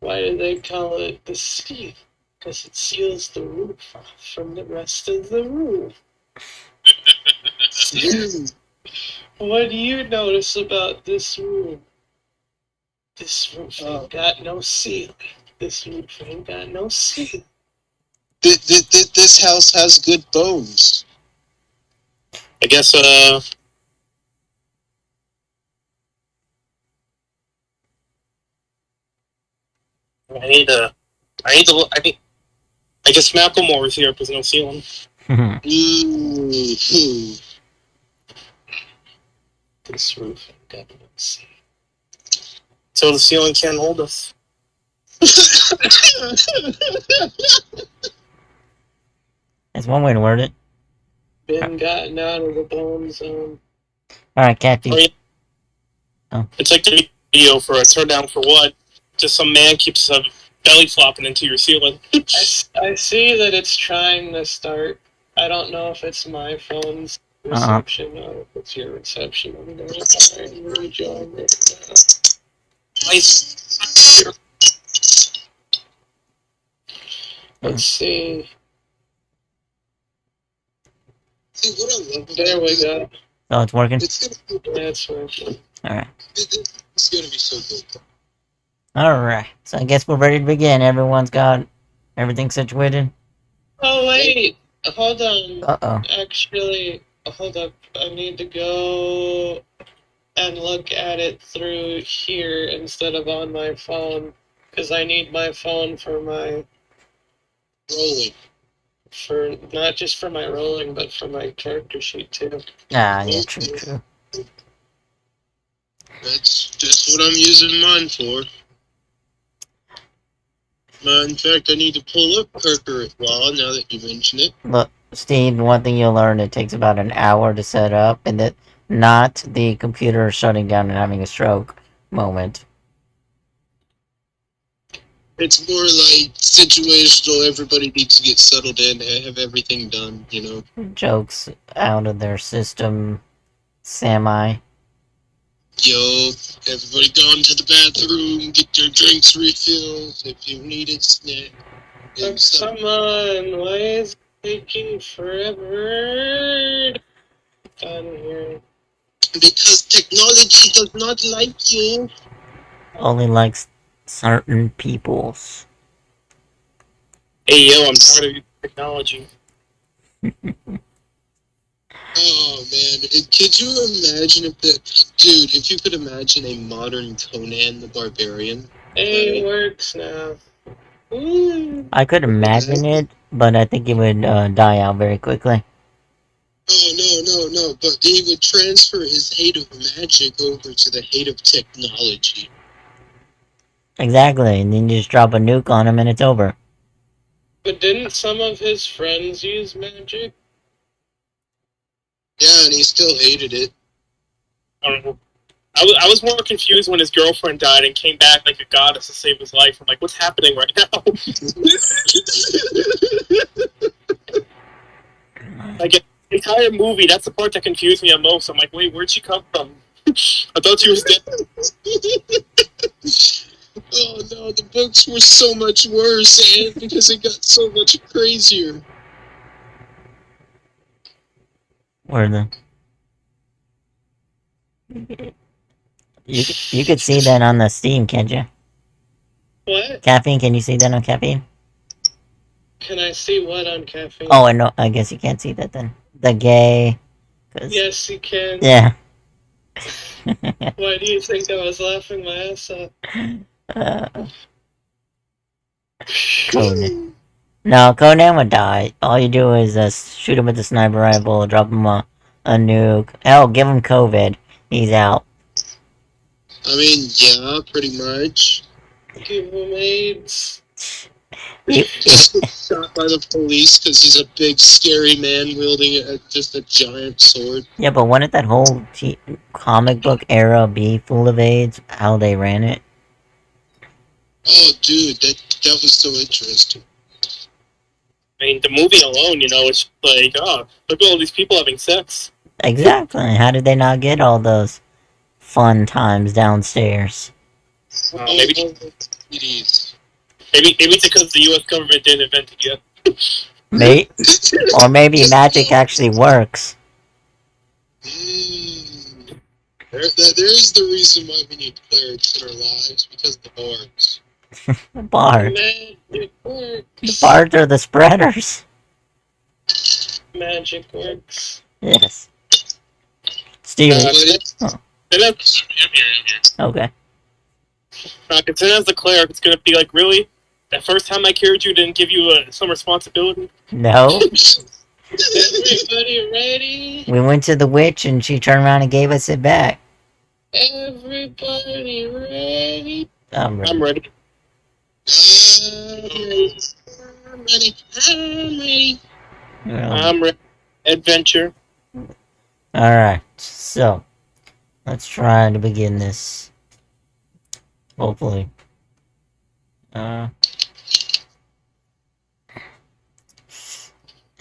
Why do they call it the seal? Because it seals the roof off from the rest of the room. What do you notice about this room? This roof ain't got no ceiling. This roof ain't got no ceiling. This house has good bones. I guess, I guess Macklemore is here because no ceiling. This roof ain't got no ceiling. So the ceiling can't hold us. That's one way to word it. Been gotten out of the bone zone. Alright, Kathy. Oh. It's like the video for a turn down for what? Just some man keeps belly flopping into your ceiling. I see that it's trying to start. I don't know if it's my phone's reception or if it's your reception. I'm going to try and rejoin it now. Let's see. There we go. Oh, it's working? Yeah, it's working. Alright. It's gonna be so good. Alright. So I guess we're ready to begin. Everyone's got everything situated? Oh, wait. Hold on. Uh-oh. Actually, hold up. I need to go and look at it through here instead of on my phone. Because I need my phone for my rolling. For not just for my rolling, but for my character sheet too. Ah, yeah, true. That's what I'm using mine for. In fact, I need to pull up Kirker Law now that you mention it. Look, Steve, one thing you'll learn, it takes about an hour to set up, and that not the computer shutting down and having a stroke moment. It's more like situational, everybody needs to get settled in and have everything done, you know. Jokes out of their system, semi. Yo, everybody gone to the bathroom, get your drinks refilled, if you need it, snack. Oh, come on, why is it taking forever? Down here. Because technology does not like you. Only likes certain peoples. Hey, yo, I'm tired of your technology. Oh, man. Could you imagine if you could imagine a modern Conan the Barbarian? It works now. Ooh. I could imagine it, but I think it would die out very quickly. Oh, no. But he would transfer his hate of magic over to the hate of technology. Exactly, and then you just drop a nuke on him and it's over. But didn't some of his friends use magic? Yeah, and he still hated it. I don't know. I was more confused when his girlfriend died and came back like a goddess to save his life. I'm like, what's happening right now? Like, the entire movie, that's the part that confused me the most. I'm like, wait, where'd she come from? I thought she was dead. Oh no, the books were so much worse, and because it got so much crazier. Where the... You could see that on the Steam, can't you? What? Caffeine, can you see that on Caffeine? Can I see what on Caffeine? Oh, no, I guess you can't see that then. The gay... Yes, you can. Yeah. Why do you think I was laughing my ass off? Conan. No, Conan would die. All you do is shoot him with the sniper rifle, drop him a nuke. Hell, give him COVID. He's out. I mean, yeah, pretty much. Give him AIDS. Shot by the police because he's a big, scary man wielding just a giant sword. Yeah, but wouldn't that whole comic book era be full of AIDS? How they ran it? Oh, dude, that was so interesting. I mean, the movie alone, it's like, oh, look at all these people having sex. Exactly. How did they not get all those fun times downstairs? Maybe it is. Maybe it's because the U.S. government didn't invent it yet. Or maybe magic actually works. There's the reason why we need clerics in our lives, because of the bards. Bard. Magic works. The bards are the spreaders. Magic works. Yes. Steven. I'm here. Okay. Consider as a cleric, it's gonna be like, really? That first time I cured you didn't give you some responsibility? No. Everybody ready? We went to the witch and she turned around and gave us it back. Everybody ready? I'm ready. I'm ready. I'm ready. I'm ready. Adventure. Alright, so let's try to begin this. Hopefully.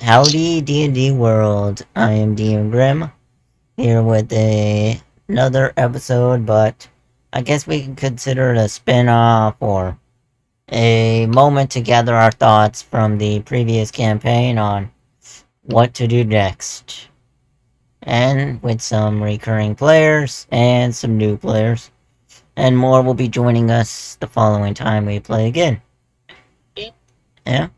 Howdy D&D world. I am DM Grimm, here with another episode, but I guess we can consider it a spin-off or a moment to gather our thoughts from the previous campaign on what to do next. And with some recurring players and some new players. And more will be joining us the following time we play again. Yeah?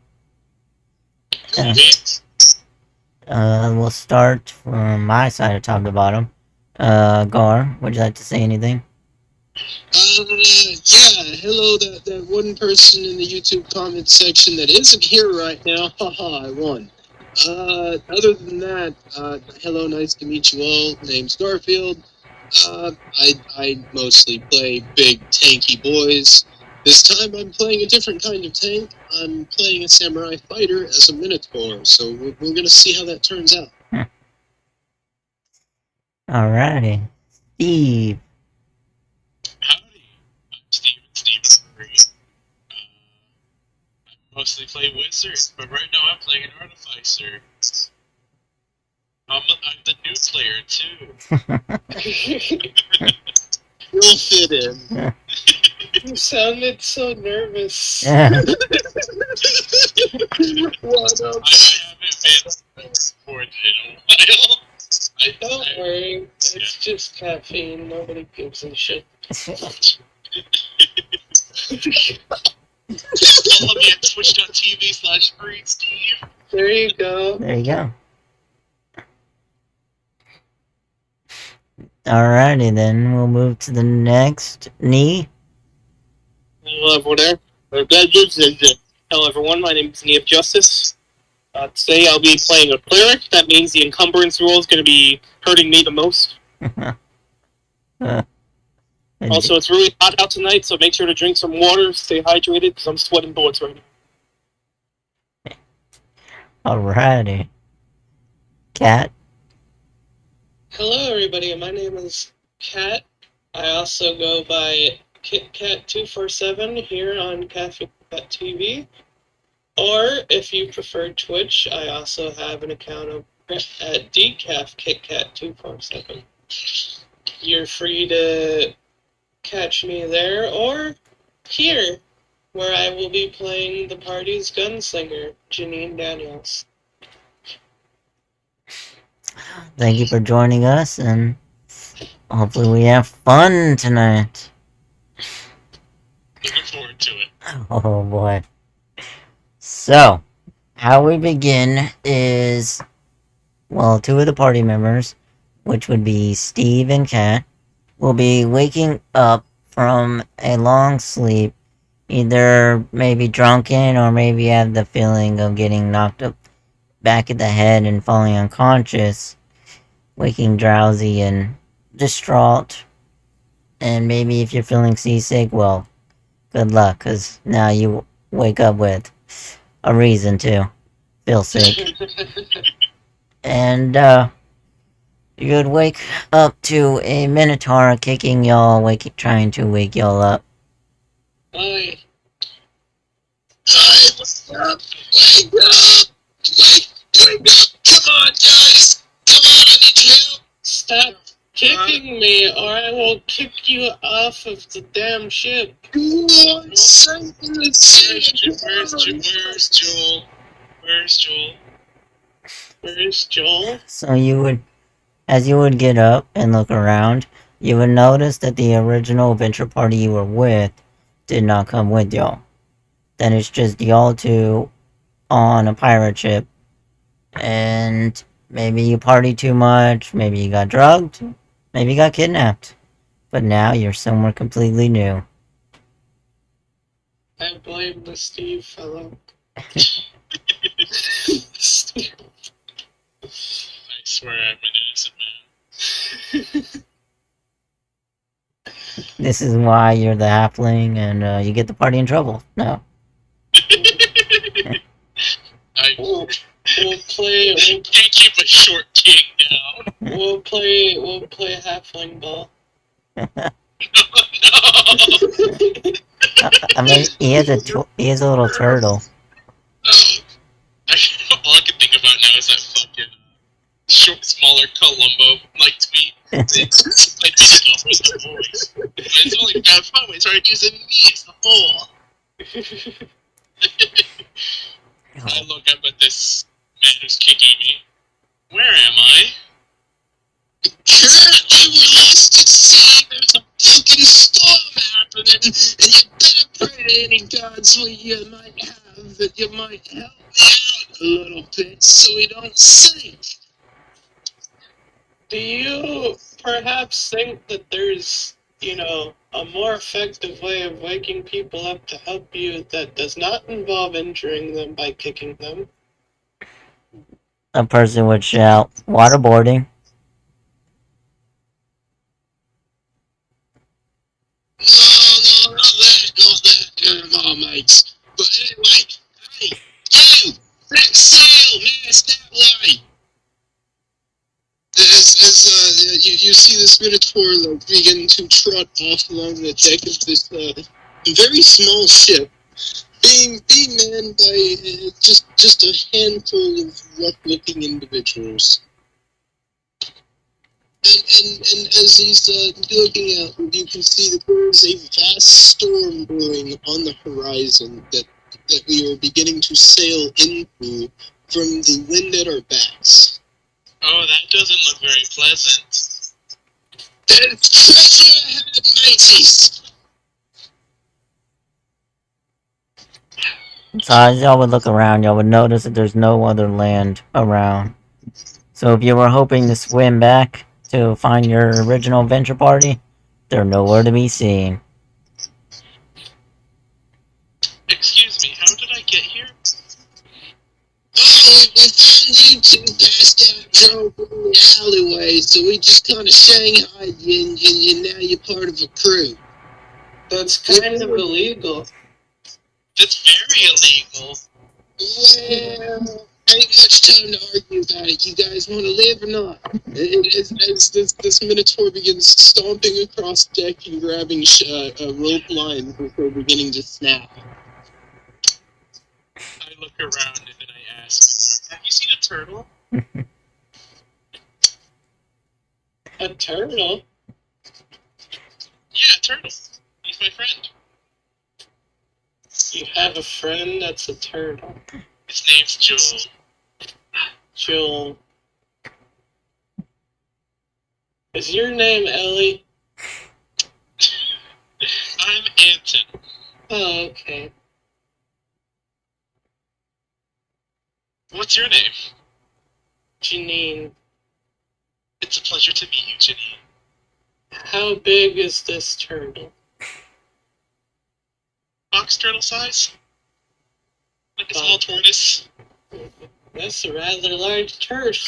We'll start from my side, top to bottom. Gar, would you like to say anything? Yeah, hello, that one person in the YouTube comment section that isn't here right now. Haha, I won. Other than that, hello, nice to meet you all. Name's Garfield. I mostly play big, tanky boys. This time I'm playing a different kind of tank. I'm playing a samurai fighter as a minotaur, so we're gonna see how that turns out. Alrighty. Steve. Howdy, I'm Steven Murray. I mostly play Wizard, but right now I'm playing an Artificer. I'm the new player, too. You'll fit in. You sounded so nervous. What up? I haven't been recorded in a while. Don't worry, it's just caffeine. Nobody gives a shit. Follow me at twitch.tv/GreenSteve. There you go. There you go. Alrighty then, we'll move to the next. Knee. Hello, everyone there. Hello, everyone. My name is Knee of Justice. Today I'll be playing a cleric. That means the encumbrance rule is going to be hurting me the most. Also, it's really hot out tonight, so make sure to drink some water, stay hydrated, because I'm sweating bullets right now. Alrighty. Cat. Hello, everybody. My name is Kat. I also go by KitKat247 here on Cafe.tv. Or if you prefer Twitch, I also have an account at DCAFKitKat247. You're free to catch me there or here, where I will be playing the party's gunslinger, Janine Daniels. Thank you for joining us, and hopefully we have fun tonight. Looking forward to it. Oh boy. So, how we begin is, well, two of the party members, which would be Steve and Kat, will be waking up from a long sleep, either maybe drunken or maybe have the feeling of getting knocked up back at the head and falling unconscious, waking drowsy and distraught. And maybe if you're feeling seasick, well, good luck, because now you wake up with a reason to feel sick. And, you would wake up to a Minotaur kicking y'all, trying to wake y'all up. Hi. Hey, what's up? Wake up! Wake up! Come on, guys! Come on, I need your help! Stop kicking me, or I will kick you off of the damn ship. Where's Joel? Where's Joel? Where's Joel? So as you would get up and look around, you would notice that the original adventure party you were with did not come with y'all. Then it's just y'all two on a pirate ship. And maybe you partied too much, maybe you got drugged, maybe you got kidnapped. But now you're somewhere completely new. I blame the Steve fellow. I swear I'm an innocent man. This is why you're the halfling and you get the party in trouble. No. We'll play. Can't keep a short king down. We'll play halfling ball. No. I mean, he has a little turtle. All I can think about now is that fucking smaller Columbo tweet. I did it off with the voice. But it's only bad fun when they started using me as the fool. I look up at this man who's kicking me. Where am I? Currently, we're lost at sea. There's a fucking storm happening, and you better pray to any gods you might have that you might help me out a little bit so we don't sink. Do you perhaps think that there's, a more effective way of waking people up to help you that does not involve injuring them by kicking them? A person would shout, waterboarding. No, not that, mates. But anyway, hey, you, next sail, man, it's that way. You see this Minotaur begin to trot off along the deck of this very small ship, being manned by just a handful of rough-looking individuals. And as he's looking out, you can see that there is a vast storm brewing on the horizon that we are beginning to sail into from the wind at our backs. Oh, that doesn't look very pleasant. There's treasure ahead, mateys! So as y'all would look around, y'all would notice that there's no other land around. So if you were hoping to swim back to find your original adventure party, they're nowhere to be seen. Excuse me, how did I get here? Oh, we found you two passed out drunk in the alleyway, so we just kind of shanghaied you, and now you're part of a crew. That's kind of illegal. That's very illegal. Well, ain't much time to argue about it. You guys want to live or not? As this Minotaur begins stomping across deck and grabbing a rope line before beginning to snap. I look around and then I ask, have you seen a turtle? A turtle? Yeah, a turtle. He's my friend. You have a friend that's a turtle. His name's Joel. Joel. Is your name Ellie? I'm Anton. Oh, okay. What's your name? Janine. It's a pleasure to meet you, Janine. How big is this turtle? Box turtle size? Like a small tortoise? That's a rather large turtle.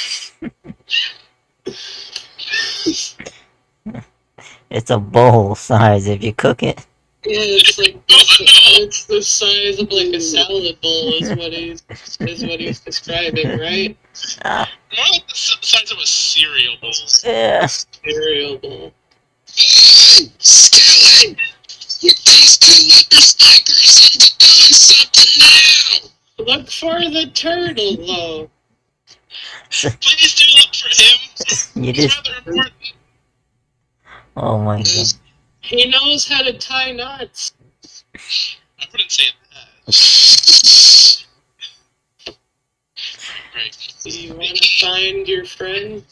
It's a bowl size if you cook it. Yeah, it's the size of like a salad bowl is what he's describing, right? More like the size of a cereal bowl. Yeah. Cereal bowl. Hey, Skillet! Get these two whippersnappers into doing something now! Look for the turtle, though. Please do look for him. You It's just rather important. Oh my god. He knows how to tie knots. I wouldn't say that. Right. Do you want to find your friend?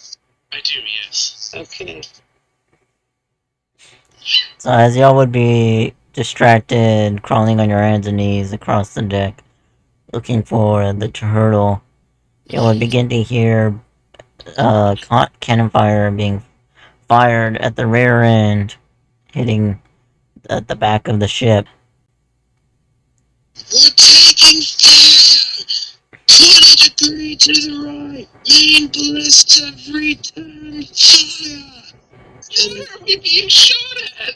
I do, yes. Okay. So as y'all would be distracted, crawling on your hands and knees across the deck, looking for the turtle, you would begin to hear cannon fire being fired at the rear end, hitting at the back of the ship. We're taking fire! 20 degrees to the right! Main ballista return fire! Where are we being shot at?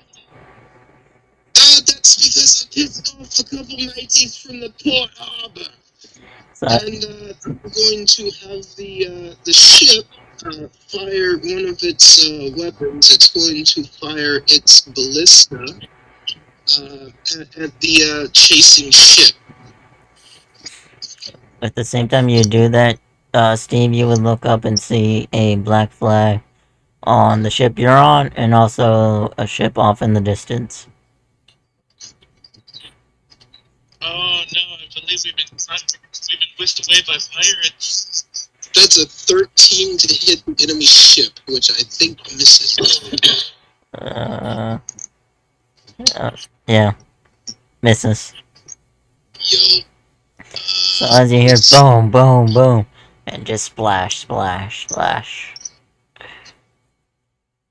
That's because I pissed off a couple nighties from the port harbor. So, And I'm going to have the ship fire one of its weapons. It's going to fire its ballista at the chasing ship. at the same time you do that, Steve, you would look up and see a black flag on the ship you're on, and also a ship off in the distance. Oh no, I believe we've been whisked away by pirates. That's a 13 to hit the enemy ship, which I think misses. Yeah, misses. Yo. So as you hear boom, boom, boom, and just splash, splash, splash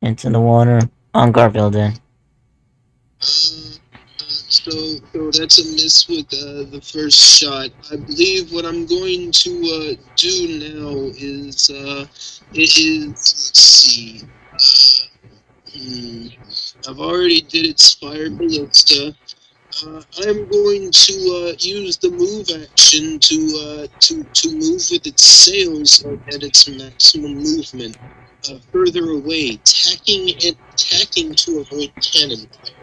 into the water on Garfield Inn. So that's a miss with the first shot. I believe what I'm going to do now is let's see. I've already did its fire ballista. I'm going to use the move action to move with its sails at its maximum movement, further away, tacking to avoid cannon fire.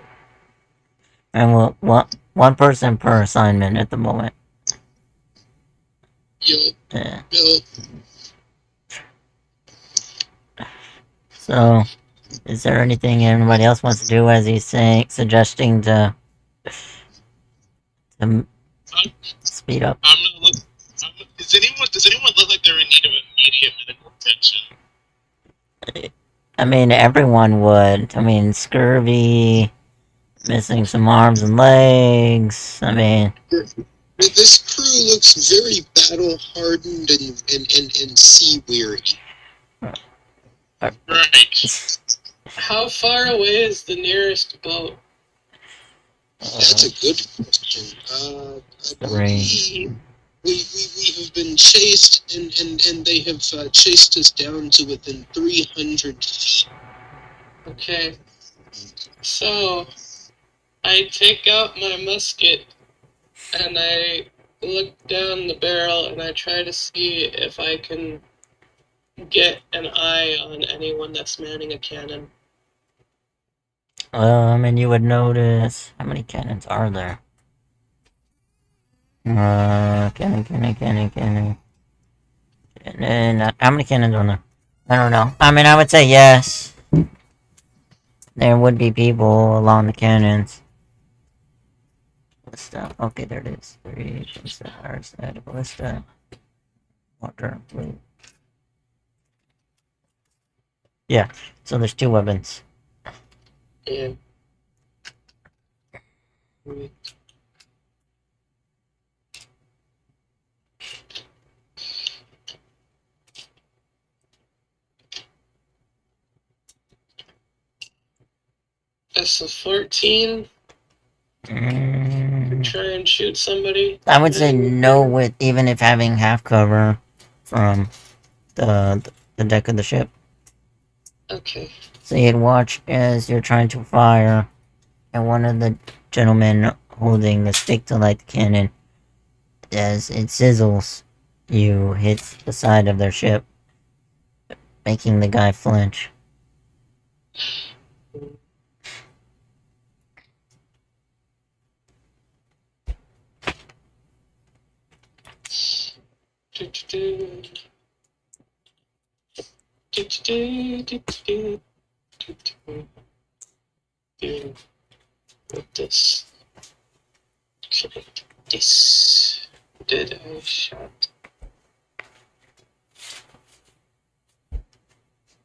And one person per assignment at the moment. Yo. Yeah. Yo. So, is there anything anybody else wants to do as he's suggesting to speed up? I'm gonna look. Does anyone look like they're in need of immediate medical attention? I mean, everyone would. I mean, scurvy, missing some arms and legs. I mean, This crew looks very battle hardened and sea weary. Right. How far away is the nearest boat? That's a good question. I the range. believe we have been chased, and they have chased us down to within 300 feet. Okay. So, I take out my musket and I look down the barrel and I try to see if I can get an eye on anyone that's manning a cannon. I mean, you would notice how many cannons are there? Cannon. And how many cannons are there? I don't know. I mean, I would say yes. There would be people along the cannons. Ballista. Okay, there it is. 3 ballista. There's that ballista. Water. Blue. Yeah. So there's 2 weapons. Yeah. That's a 14. Try and shoot somebody. I would say no with even if having half cover from the deck of the ship. Okay. So you'd watch as you're trying to fire, and one of the gentlemen holding the stick to light the cannon, as it sizzles, you hit the side of their ship, making the guy flinch. with this. Okay, this. Did I shot?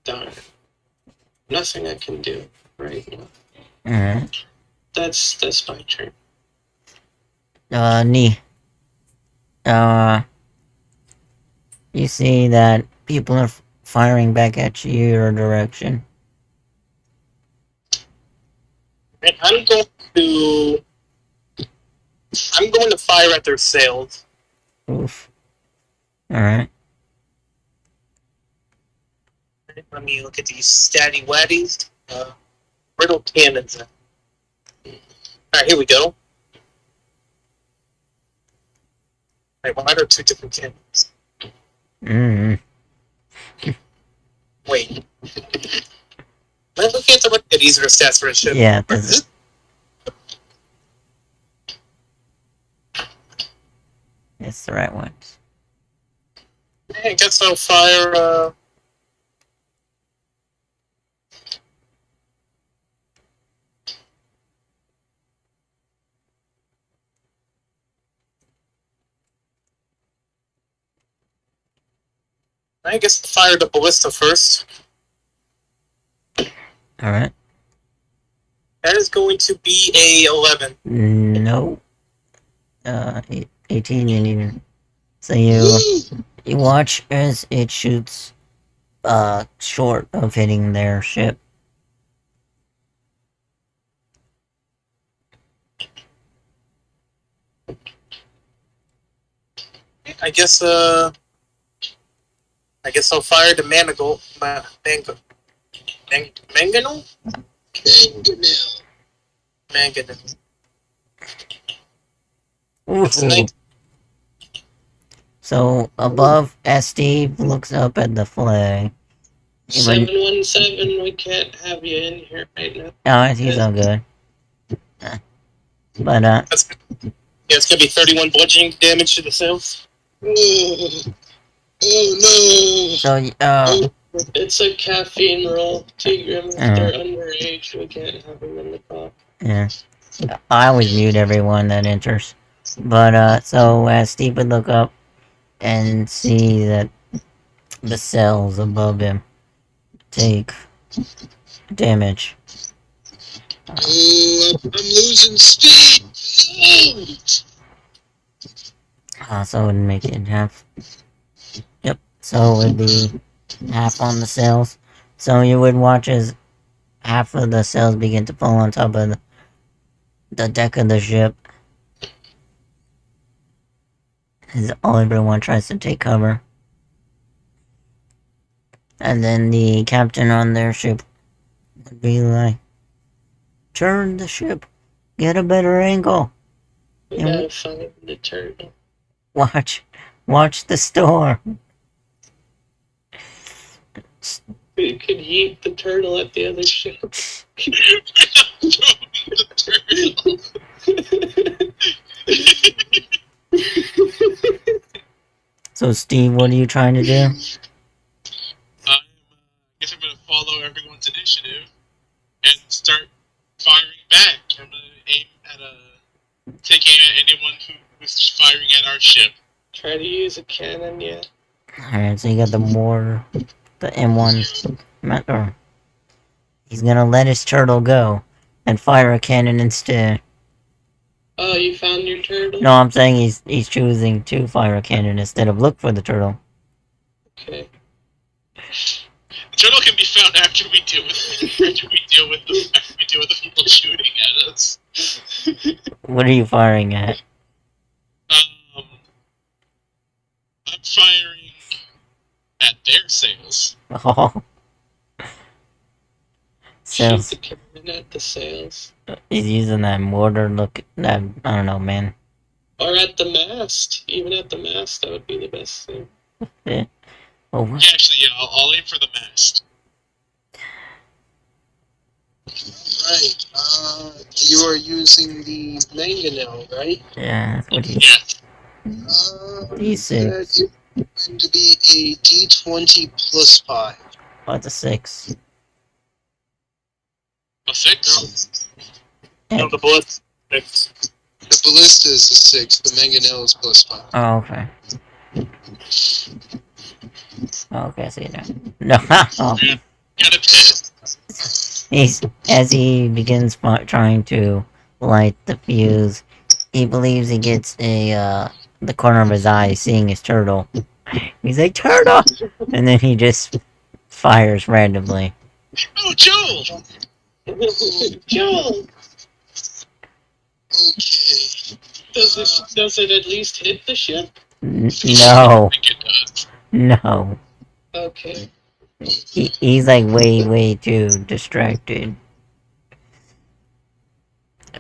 Darn. Nothing I can do right now. Alright. That's my turn. Knee. You see that people are firing back at your direction. And I'm going to fire at their sails. Oof. Alright. Let me look at these statty waddies. Brittle cannons. Alright, here we go. Alright, why are there two different cannons? Wait. Let's look at the these are the stats for a ship. Yeah, that's it's the right ones. I guess I'll fire. I guess I'll fire the ballista first. Alright. That is going to be a 11. No. 18 you need. So you watch as it shoots short of hitting their ship. I guess I'll fire the Mangonel. Mangonel. It's nice. So above, as Steve looks up at the flag. 717, we can't have you in here right now. Oh, he's all good. But it's gonna be 31 bludgeoning damage to the sails. Oh no! So it's a caffeine roll. T-Grimm, if they're underage, we can't have them in the call. Yeah. I always mute everyone that enters. But so as Steve would look up and see that the cells above him take damage. Oh, I'm losing speed! No! So it would make it half. Yep. So it would be half on the cells. So you would watch as half of the cells begin to fall on top of the deck of the ship. As everyone tries to take cover. And then the captain on their ship would be like, turn the ship, get a better angle. We gotta find the turtle. Watch the storm. We could yeet the turtle at the other ship. So Steve, what are you trying to do? I guess I'm gonna follow everyone's initiative and start firing back. I'm gonna aim at taking at anyone who's firing at our ship. Try to use a cannon, yeah. Alright, so you got the mortar, the M1 mentor. He's gonna let his turtle go and fire a cannon instead. Oh, you found your turtle? No, I'm saying he's choosing to fire a cannon instead of look for the turtle. Okay. The turtle can be found after we deal with the people shooting at us. What are you firing at? I'm firing at their sails. Oh. Shoot the cannon at the sails. He's using that mortar look. That I don't know, man. Or at the mast. Even at the mast, that would be the best thing. Yeah. Oh. Yeah, actually, yeah. I'll aim for the mast. Right. You are using the mangonel, right? Yeah, that's what he's. Yeah. D6. That's going to be a D20 plus 5. Oh, it's a 6. A 6? No, the bullet. Six. The ballista is a 6. The mangonel is +5. Oh, okay. Oh, okay, I see it now. No, oh. Got it. As he begins trying to light the fuse, he believes he gets the corner of his eye seeing his turtle. He's like, turtle! And then he just fires randomly. Oh, Joel! Joel! Okay. Does it at least hit the ship? No. No. Okay. He's like way too distracted.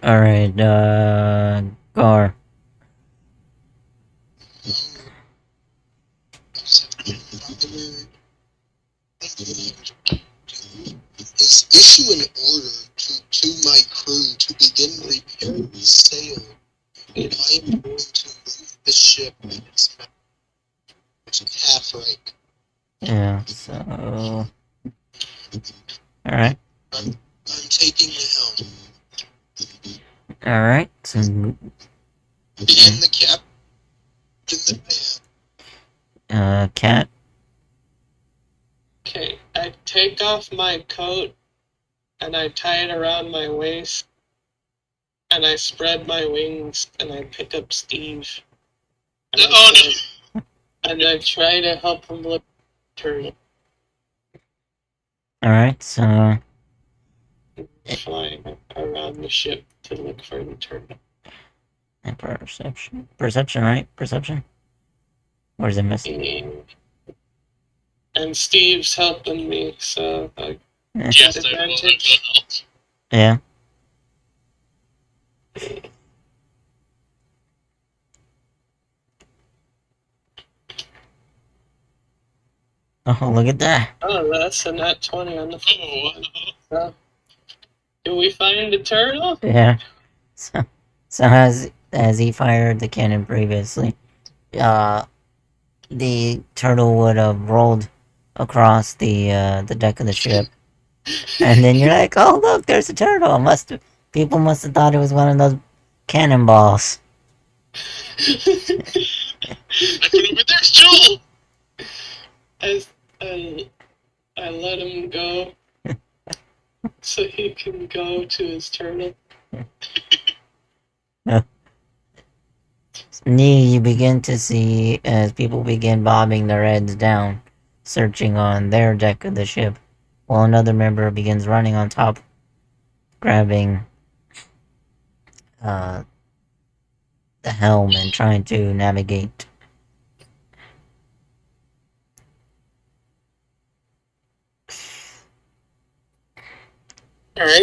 Alright, Gar. Is issue an order to my crew to begin repairing the sail. And I am going to move the ship and its half right. Yeah, so... Alright. I'm taking the helm. Alright, so... And the captain the pan. Cat. Okay, I take off my coat and I tie it around my waist and I spread my wings and I pick up Steve. And and I try to help him look turtle Alright, so... flying around the ship to look for the turtle. And perception. Perception, right? Perception? Or is it missing? And Steve's helping me, so I Yes, advantage. Yeah. Oh, look at that. Oh, that's a nat 20 on the phone. Do we find the turtle? Yeah. So as he fired the cannon previously, the turtle would have rolled across the deck of the ship, and then you're like, oh look, there's a turtle. People must have thought it was one of those cannonballs. I put over there's Joel! I let him go so he can go to his turtle. You begin to see as people begin bobbing their heads down, searching on their deck of the ship, while another member begins running on top, grabbing the helm and trying to navigate. Alright,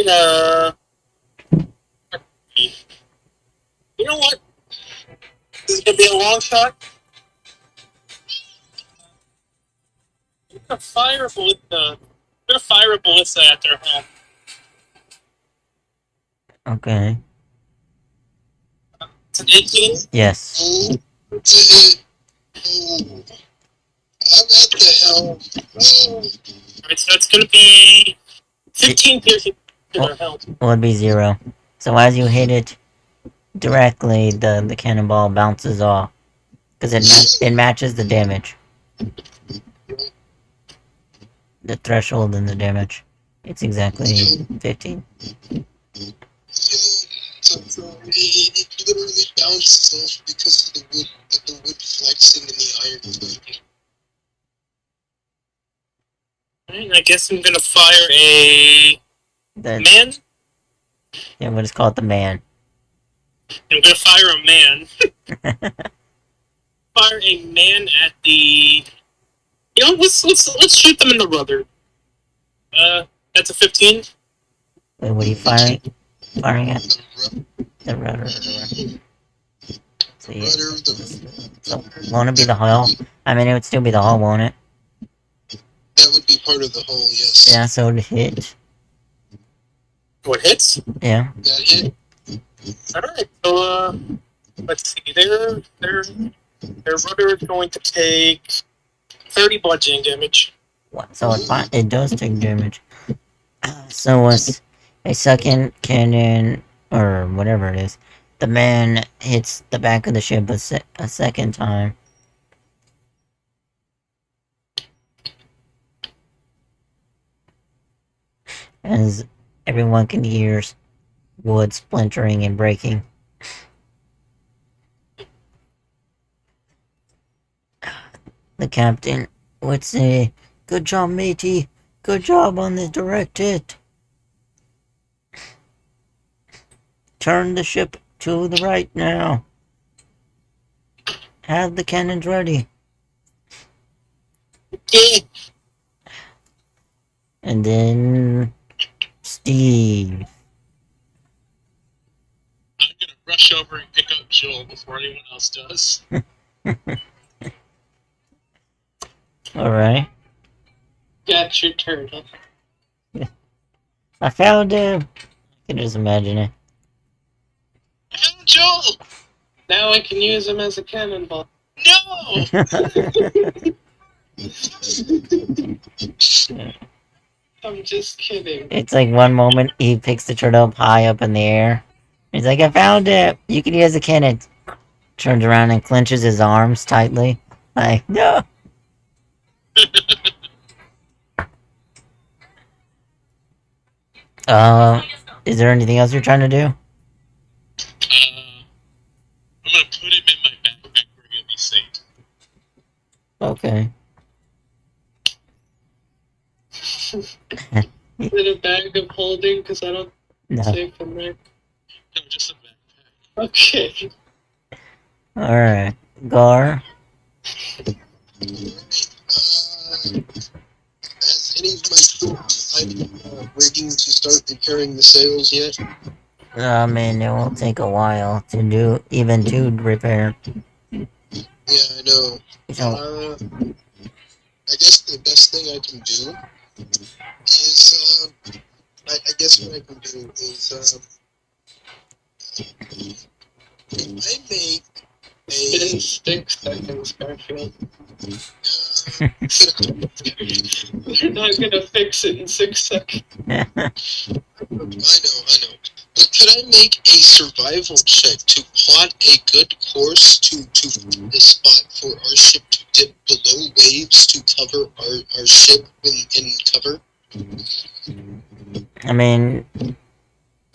you know what? This is gonna be a long shot. I'm gonna fire a ballista at their helm. Okay. It's an 18. Yes. Oh, I'm at the helm. Oh. Alright, so that's gonna be 15 piercing to their helm. Well, it'd be 0. So as you hit it directly, the cannonball bounces off. Because it matches the damage. The threshold and the damage. It's exactly 15. So it literally bounces off because of the wood flexing and the iron flake. Alright, I guess I'm gonna fire a man. Yeah, we'll just call it the man. I'm gonna fire a man. Fire a man at the. You know, let's shoot them in the rudder. That's a 15. Wait, what are you firing? Firing at? The rudder. So, yeah. So, won't it be the hull? I mean, it would still be the hull, won't it? That would be part of the hull, yes. Yeah, so it hit. What hits? Yeah. That hit. Alright, so, let's see. Their rudder is going to take 30 bludgeoning damage. What? So it does take damage. So was a second cannon or whatever it is, the man hits the back of the ship a second time. As everyone can hear wood splintering and breaking. The captain would say, "Good job, matey. Good job on the direct hit. Turn the ship to the right now. Have the cannons ready." Yeah. And then Steve. I'm gonna rush over and pick up Joel before anyone else does. Alright. Got your turtle. I found him. I can just imagine it. I found Joel! Now I can use him as a cannonball. No! I'm just kidding. It's like one moment he picks the turtle up high up in the air. He's like, "I found it. You can use a cannon." Turns around and clenches his arms tightly. Like, no. Is there anything else you're trying to do? I'm gonna put him in my backpack where he'll be safe. Okay. Is it a bag of holding? Because I don't No. safe in there. No, just a backpack. Okay. Alright. Gar? Has any of my crew rigging to start repairing the sails yet? I mean, it will take a while to do, even to repair. Yeah, I know. So, I guess the best thing I can do is, I guess what I can do is, I make In a, 6 seconds, Garfield. They're not gonna fix it in 6 seconds. I know. But could I make a survival check to plot a good course to find a spot for our ship to dip below waves to cover our ship in cover? I mean,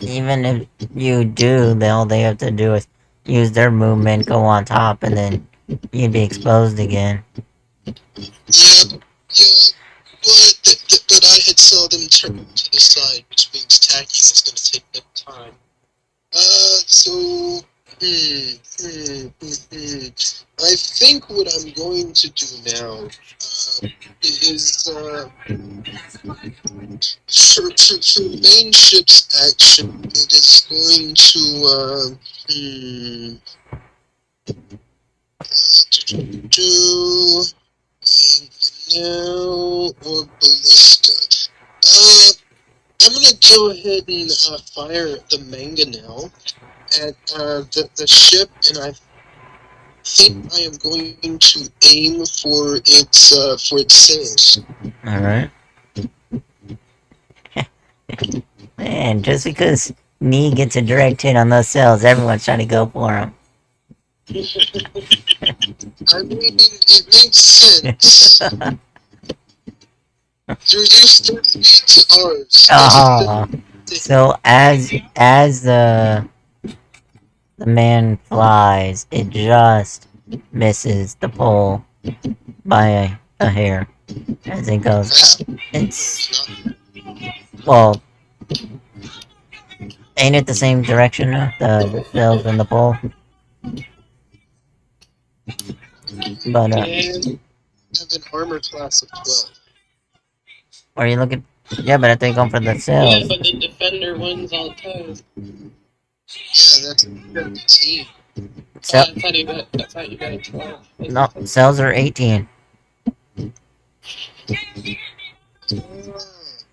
even if you do, all they have to do is use their movement, go on top, and then you'd be exposed again. Yeah, but I had saw them turn to the side, which means tacking is going to take them time. I think what I'm going to do now is for the main ship's action, it is going to do now or ballista. I'm gonna go ahead and fire the mangonel at the ship, and I think I am going to aim for its sails. Alright. Man, just because Nee gets a direct hit on those cells, everyone's trying to go for him. I mean, it makes sense. Your speed to ours. Oh, so as the man flies, it just misses the pole by a hair as it goes up. It's, well, ain't it the same direction now? The cells and the pole? But And have an armor class of 12. are you looking? Yeah, but I think going for the yeah, cells. but the defender wins all times. Yeah, that's 17. Oh, I thought you got a 12. No, cells are 18.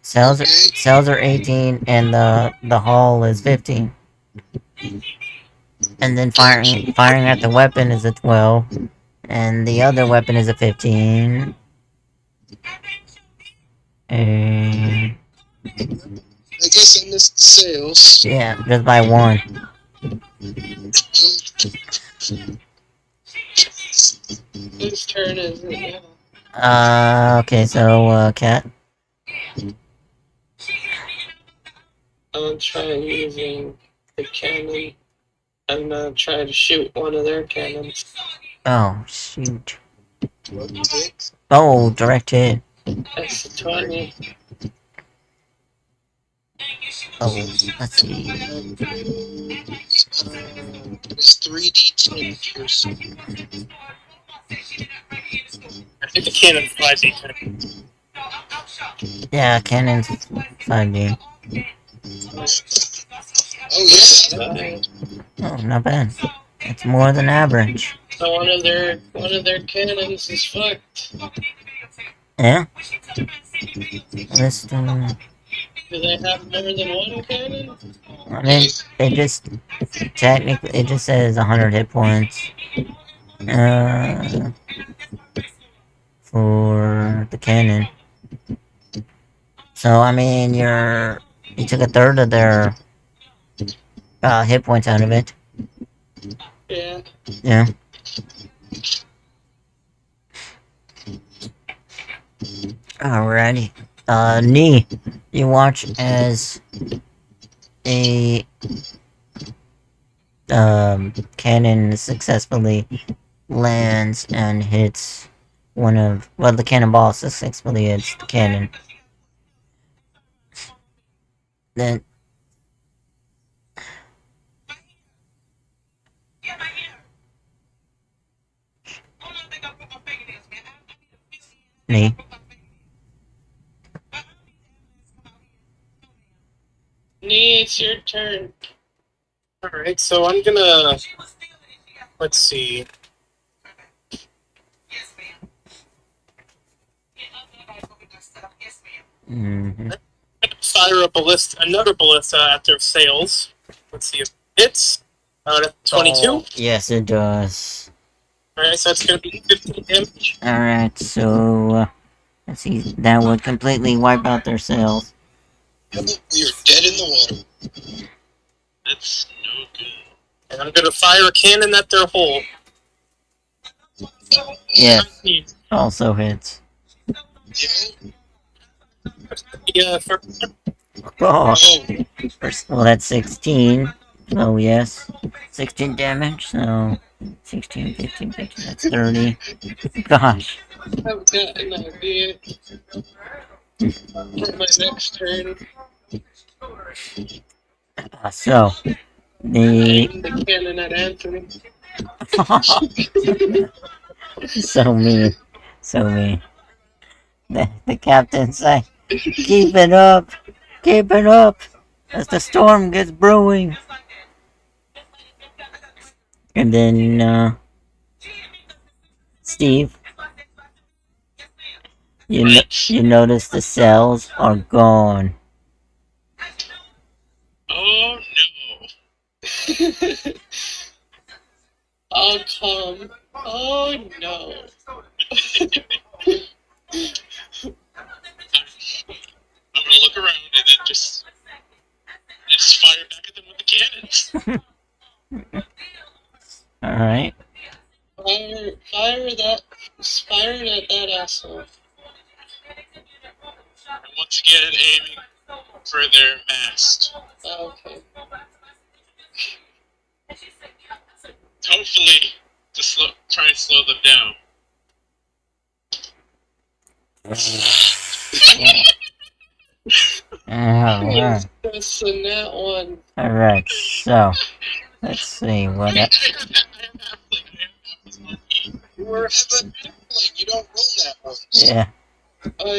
Cells are 18, and the hull is 15. And then firing at the weapon is a 12, and the other weapon is a 15. And I guess I missed sales. Yeah, just by one. Whose turn is it now? Okay, so, Cat. I'm trying using the cannon. I'm gonna try to shoot one of their cannons. Oh, shoot. What is it? Oh, direct hit. S20. Oh, let's see. It's 3D10 piercing. I think the cannon's 5D10. Yeah, cannon's 5D. Oh yeah. Oh, not bad. It's more than average. So one of their cannons is fucked. Yeah? Let's do... Do they have more than one cannon? I mean, it just... Technically, it just says 100 hit points. For the cannon. So, I mean, you took a third of their hit points out of it. Yeah. Yeah. Alrighty. Knee. You watch as a cannon successfully lands and hits the cannonball successfully hits the cannon. Then knee. Nee, it's your turn. Alright, so I'm gonna... Let's see. Mm-hmm. Fire another ballista at their sails. Let's see if it hits. At 22. Oh, yes, it does. Alright, so that's gonna be 15 damage. Alright, so let's see. That would completely wipe out their sails. We are dead in the water. That's no good. And I'm gonna fire a cannon at their hull. Yes, also hits. Yeah. First Oh, Oh, well, that's 16. So, yes. 16 damage, so 16, 15, 15, that's 30. Gosh. I've got an idea for my next turn. So, the... Aim the cannon at Anthony. So mean. So mean. The captain say, keep it up! Keep it up! As the storm gets brewing! And then, Steve, you notice the cells are gone. Oh no. I'll come. Oh no. I'm gonna look around and then just fire back at them with the cannons. Alright. Fire it at that asshole. And once again, aiming for their mast. Okay. Hopefully, to try and slow them down. Alright. Yes, in that one. Alright, so let's see what you were heaven. You don't roll that once. yeah. Oh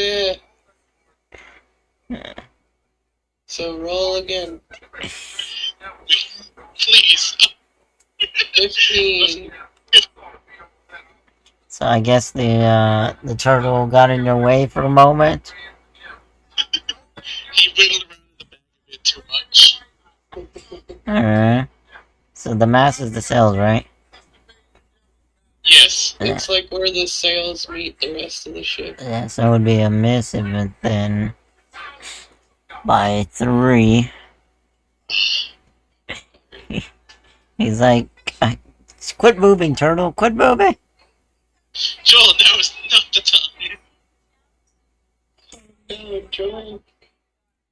yeah. So roll again. Please. 15. So I guess the turtle got in your way for a moment. He wiggled around in the back a bit too much. Alright. So the mass is the cells, right? Yes. Looks like where the sails meet the rest of the ship. Yeah, so it would be a miss if it then. by 3. He's like, quit moving, turtle, quit moving! Joel, now is not the time. Oh, Joel.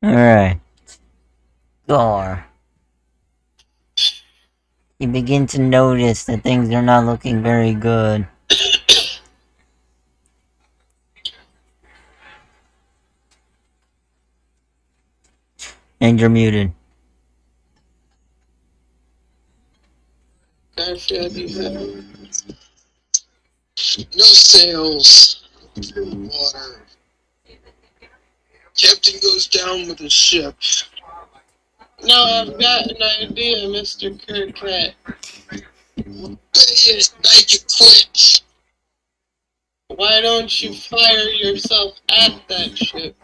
Alright. Gore. You begin to notice that things are not looking very good. And you're muted. Garfield, you have No sails. Water. Captain goes down with the ship. No, I've got an idea, Mr. Kirkrat. Say it, make it quick. Why don't you fire yourself at that ship?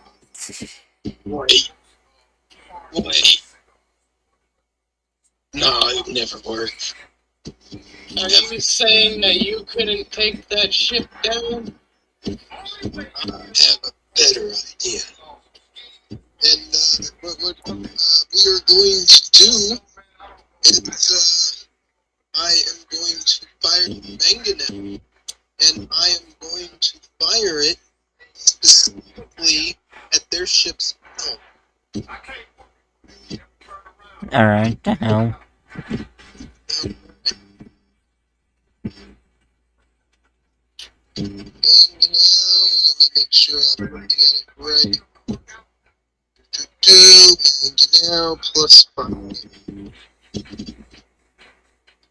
Wait. No, it would never work. Are you saying that you couldn't take that ship down? I have a better idea. And what we are going to do is I am going to fire manganese, and I am going to fire it specifically at their ship's hull. Alright, the hell. Manganese, let me make sure I'm looking at it right. Manganese plus 5.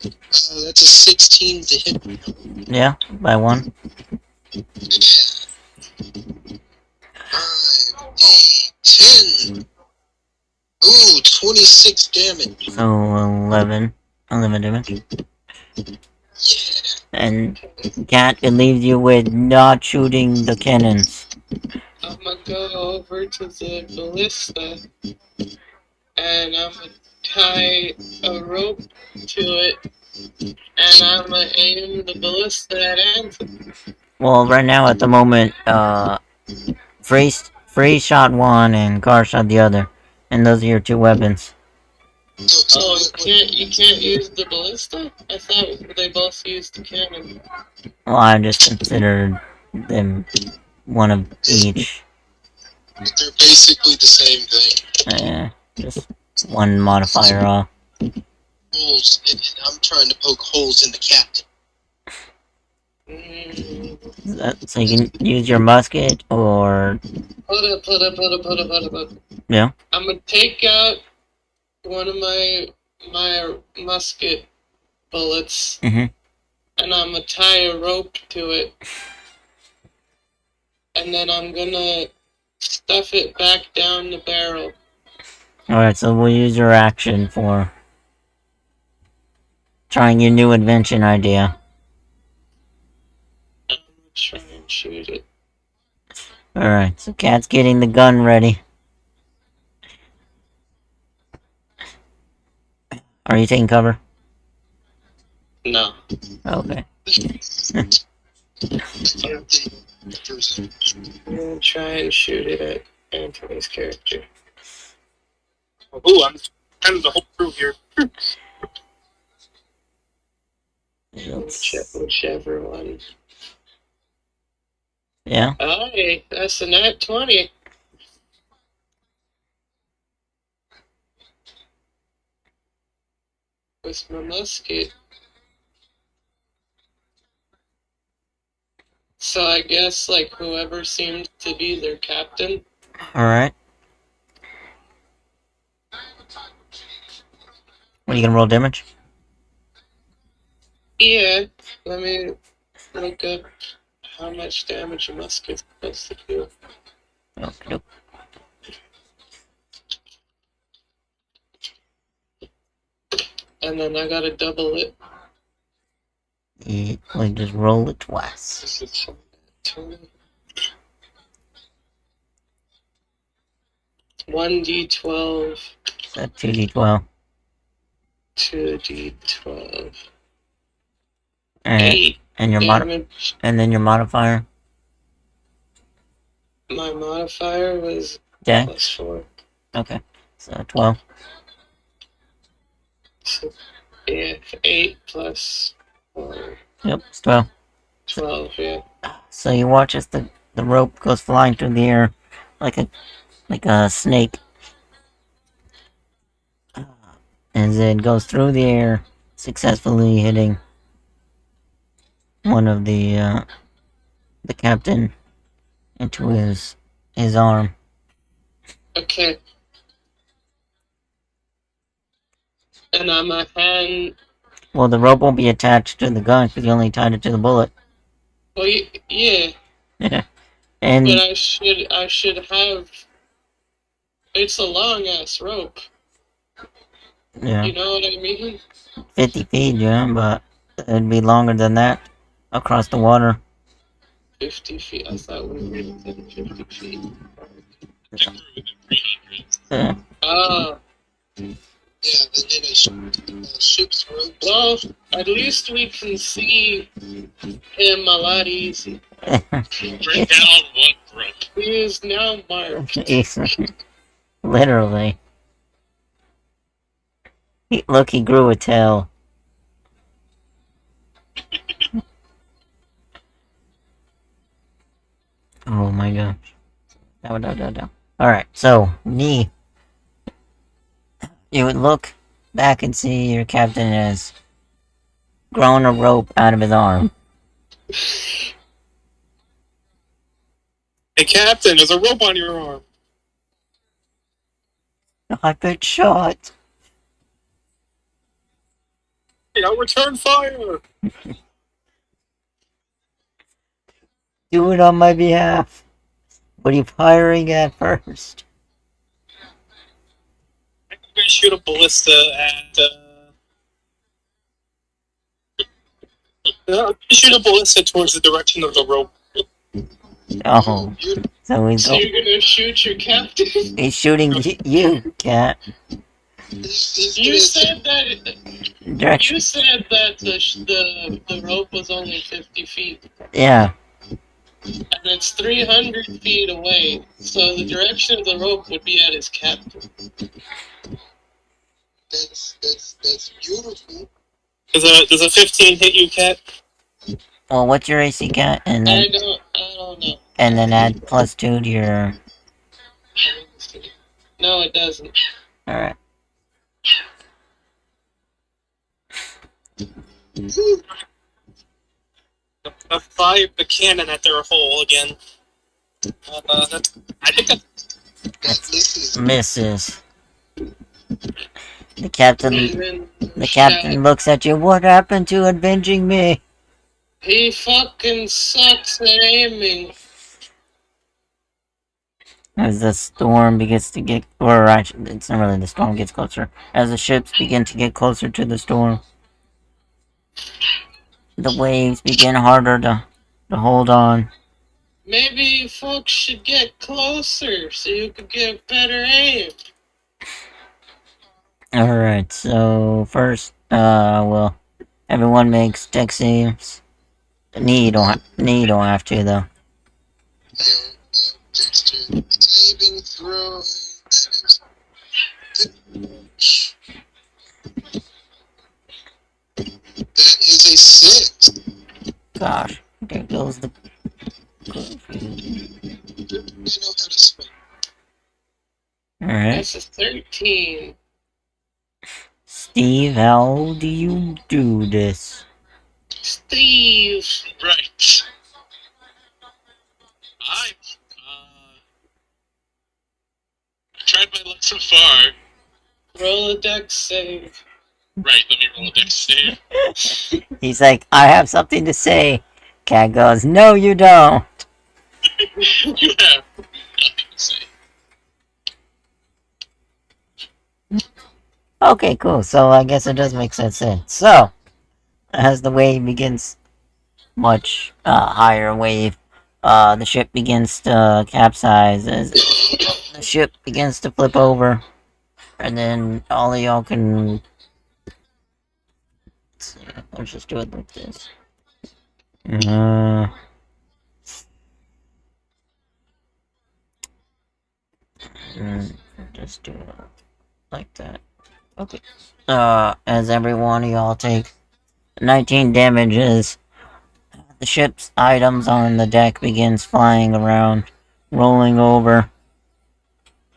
That's a 16 to hit. Yeah, by 1. Yeah. 5, 8, 10. Ooh, 26 damage. So 11. 11 damage. Yeah. And Cat, it leaves you with not shooting the cannons. I'm gonna go over to the ballista and I'm gonna tie a rope to it and I'm gonna aim the ballista at Anthony. Well, right now, at the moment, Free shot 1 and Car shot the other. And those are your 2 weapons. So Oh, you can't use the ballista? I thought they both used the cannon. Well, I just considered them one of each. they're basically the same thing. Just one modifier off. Holes, and I'm trying to poke holes in the captain. So you can use your musket, or... Hold up. Yeah? I'm gonna take out one of my musket bullets Mhm. and I'm gonna tie a rope to it. And then I'm gonna stuff it back down the barrel. Alright, so we'll use your action for trying your new invention idea. I'm gonna try and shoot it. Alright, so Cat's getting the gun ready. Are you taking cover? No. Okay. I'm gonna try and shoot it at Anthony's character. Ooh, I'm kind of the whole crew here. Whichever one. Yeah? Oh, hey, that's a nat 20. With my musket. So I guess, like, whoever seems to be their captain. Alright. What, are you gonna roll damage? Yeah, let me look up how much damage a musket's supposed to do. Okay, nope. And then I gotta double it. Like, just roll it twice. This is 20. 1d12, That 2d12. 2d12. And, 8 and your damage. and then your modifier? My modifier was Dex? +4. Okay, so 12. So, yeah, 8 plus 4, Yep, it's 12. 12, yeah. So you watch as the rope goes flying through the air like a snake. As it goes through the air, successfully hitting one of the captain into his arm. Okay. And on my hand, Well, the rope won't be attached to the gun because you only tied it to the bullet. well, yeah, but And I should have. It's a long ass rope. yeah, You know what I mean? 50 feet, yeah, but it'd be longer than that across the water. 50 feet. I thought we were within 50 feet. Uh, Ah, Yeah, and then a ship's rope. well, at least we can see him a lot easy. Bring down one rope. He is now marked. literally. Look, he grew a tail. Oh my gosh. No. Alright, so, knee. You would look back and see your captain has grown a rope out of his arm. Hey, Captain, there's a rope on your arm. I've been shot. Return fire. Do it on my behalf. What are you firing at first? I'm gonna shoot a ballista at. Shoot a ballista towards the direction of the rope. Oh, so So you're gonna shoot your captain? he's shooting you, cat. You said that. Direction. You said that the rope was only 50 feet, Yeah. and it's 300 feet away. So the direction of the rope would be at his captain. That's beautiful. Does a 15 hit you, Cat? Well, what's your AC, cat? And then I don't know. and then add +2 to your. No, it doesn't. All right. Fire the cannon at their hole again. I think that Misses. The captain Even looks at you. What happened to avenging me? He fucking sucks at aiming. As the storm begins to get, or actually, it's not really the storm gets closer. As the ships begin to get closer to the storm, the waves begin harder to hold on. Maybe you folks should get closer so you could get better aim. Alright, so first, well, everyone makes deck saves. You don't have to, though. Saving throw. That is a 6. Gosh, there goes the. They know how to swim. Alright. That's a 13. Steve, how do you do this? Steve. right. I tried my luck so far. Roll a deck save. Right, let me roll a dex save. He's like, I have something to say. Cat goes, no, you don't. You have nothing to say. Okay, cool. So I guess it does make sense then. So, as the wave begins, much higher wave, the ship begins to capsize. As the ship begins to flip over, and then all of y'all can. Let's see, let's just do it like this. Just just do it like that. Okay. As every one of y'all take 19 damages, the ship's items on the deck begins flying around, rolling over.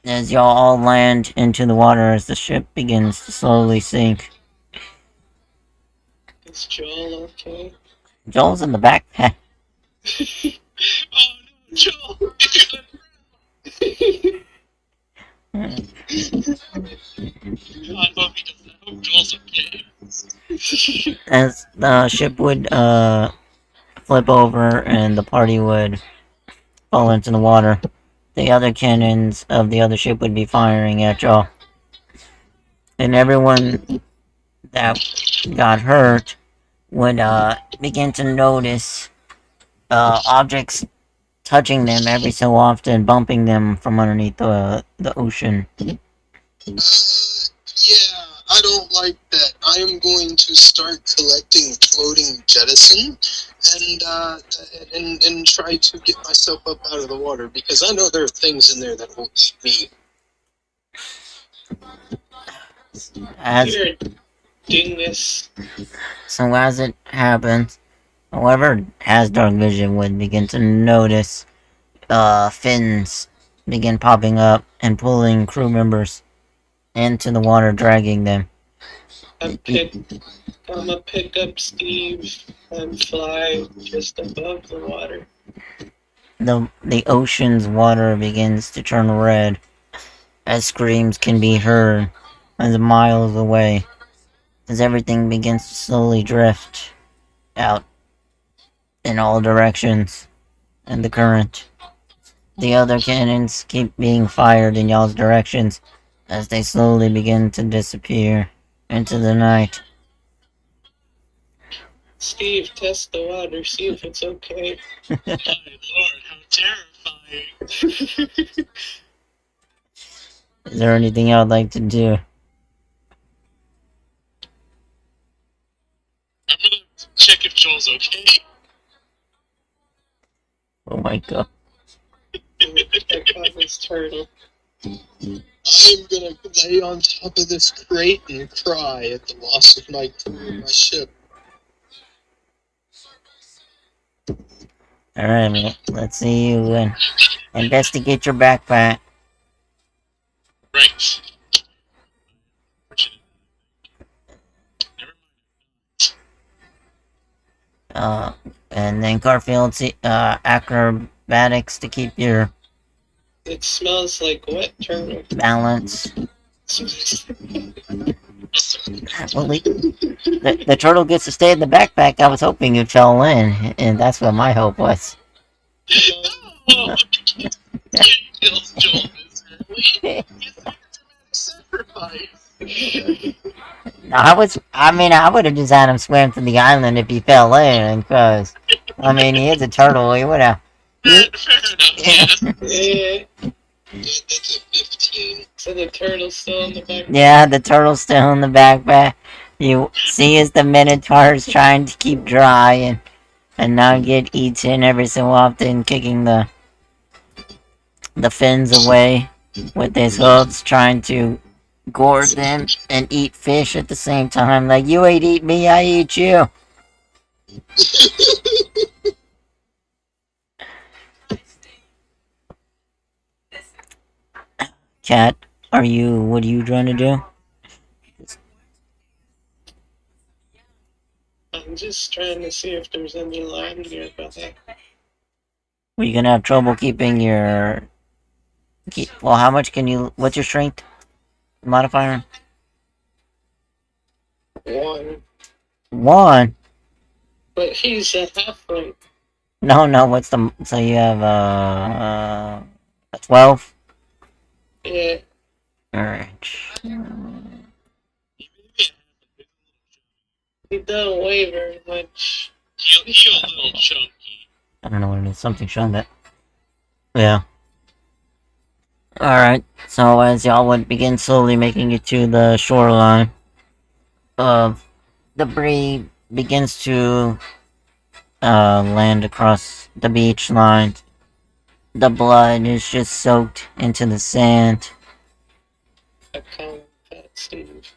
As y'all all land into the water as the ship begins to slowly sink. Is Joel okay? Joel's in the backpack. Oh no, Joel! I hope he doesn't. I hope Joel's okay. As the ship would flip over and the party would fall into the water, the other cannons of the other ship would be firing at y'all. And everyone that got hurt would begin to notice objects touching them every so often, bumping them from underneath the ocean. Yeah, I don't like that. I am going to start collecting floating jettison and try to get myself up out of the water because I know there are things in there that will eat me. As You're a dingus. So as it happens, whoever has dark vision would begin to notice fins begin popping up and pulling crew members into the water, dragging them. I'm gonna pick up Steve and fly just above the water. The ocean's water begins to turn red as screams can be heard as miles away as everything begins to slowly drift out in all directions and the current. The other cannons keep being fired in y'all's directions as they slowly begin to disappear into the night. Steve, test the water, see if it's okay. My lord, how terrifying! Is there anything I'd like to do? I'm gonna check if Joel's okay. Oh my god. Check out this turtle. I'm gonna lay on top of this crate and cry at the loss of my crew and my ship. Alright, let's see you investigate your backpack. Right. And then Garfield, acrobatics to keep your It smells like wet turtle. balance. Well, the turtle gets to stay in the backpack. I was hoping you fell in, and that's what my hope was. No! Kills Joel miserably. He's a sacrifice. I would have just had him swim to the island if he fell in, because, he is a turtle. He would have. Fair enough, yes. Yeah, That's a 15. so the turtle's still in the back. Yeah, the turtle's still in the backpack. You see as the Minotaur's trying to keep dry and not get eaten every so often, kicking the fins away with his hooves, trying to gore them and eat fish at the same time. Like, you ain't eat me, I eat you. Cat, what are you trying to do? I'm just trying to see if there's any land nearby. Were you gonna have trouble keeping your... Well, how much can you... What's your strength modifier? 1. 1? But he's a halfling. No, what's the... So you have, a 12? Yeah. Alright. He don't weigh very much. He's a little chunky. I don't know what it is. Something showing that. Yeah. Alright, so as y'all would begin slowly making it to the shoreline, debris begins to land across the beach line. The blood is just soaked into the sand. I call him Fat Steve.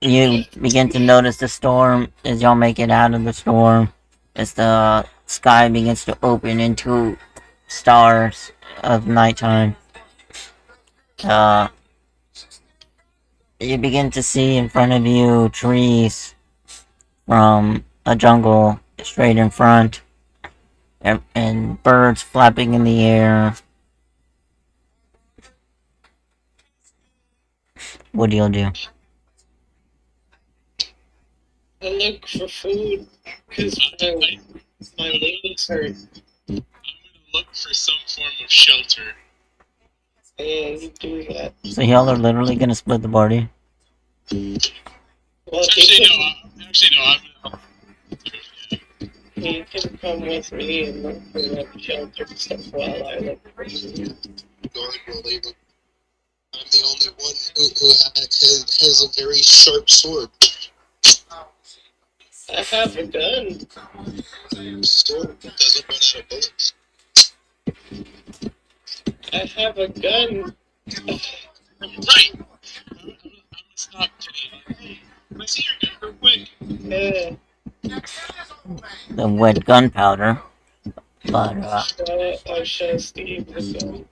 You begin to notice the storm as y'all make it out of the storm, as the sky begins to open into stars of nighttime. Uh, you begin to see in front of you trees from a jungle straight in front, and birds flapping in the air. What do you do? I look for food because my legs hurt. I'm gonna look for some form of shelter. And you do that. So y'all are literally gonna split the party? Well, Actually, no. I'm gonna help. he can come with me and look for like shelter and stuff while I look for food. Guard while they look. I'm the only one who has a very sharp sword. I have a gun. Still doesn't run out of bullets. I have a gun. Right. I'm gonna stop today. Hey, can I see your gun real quick? Yeah. The wet gunpowder. But, I'll show Steve the gun.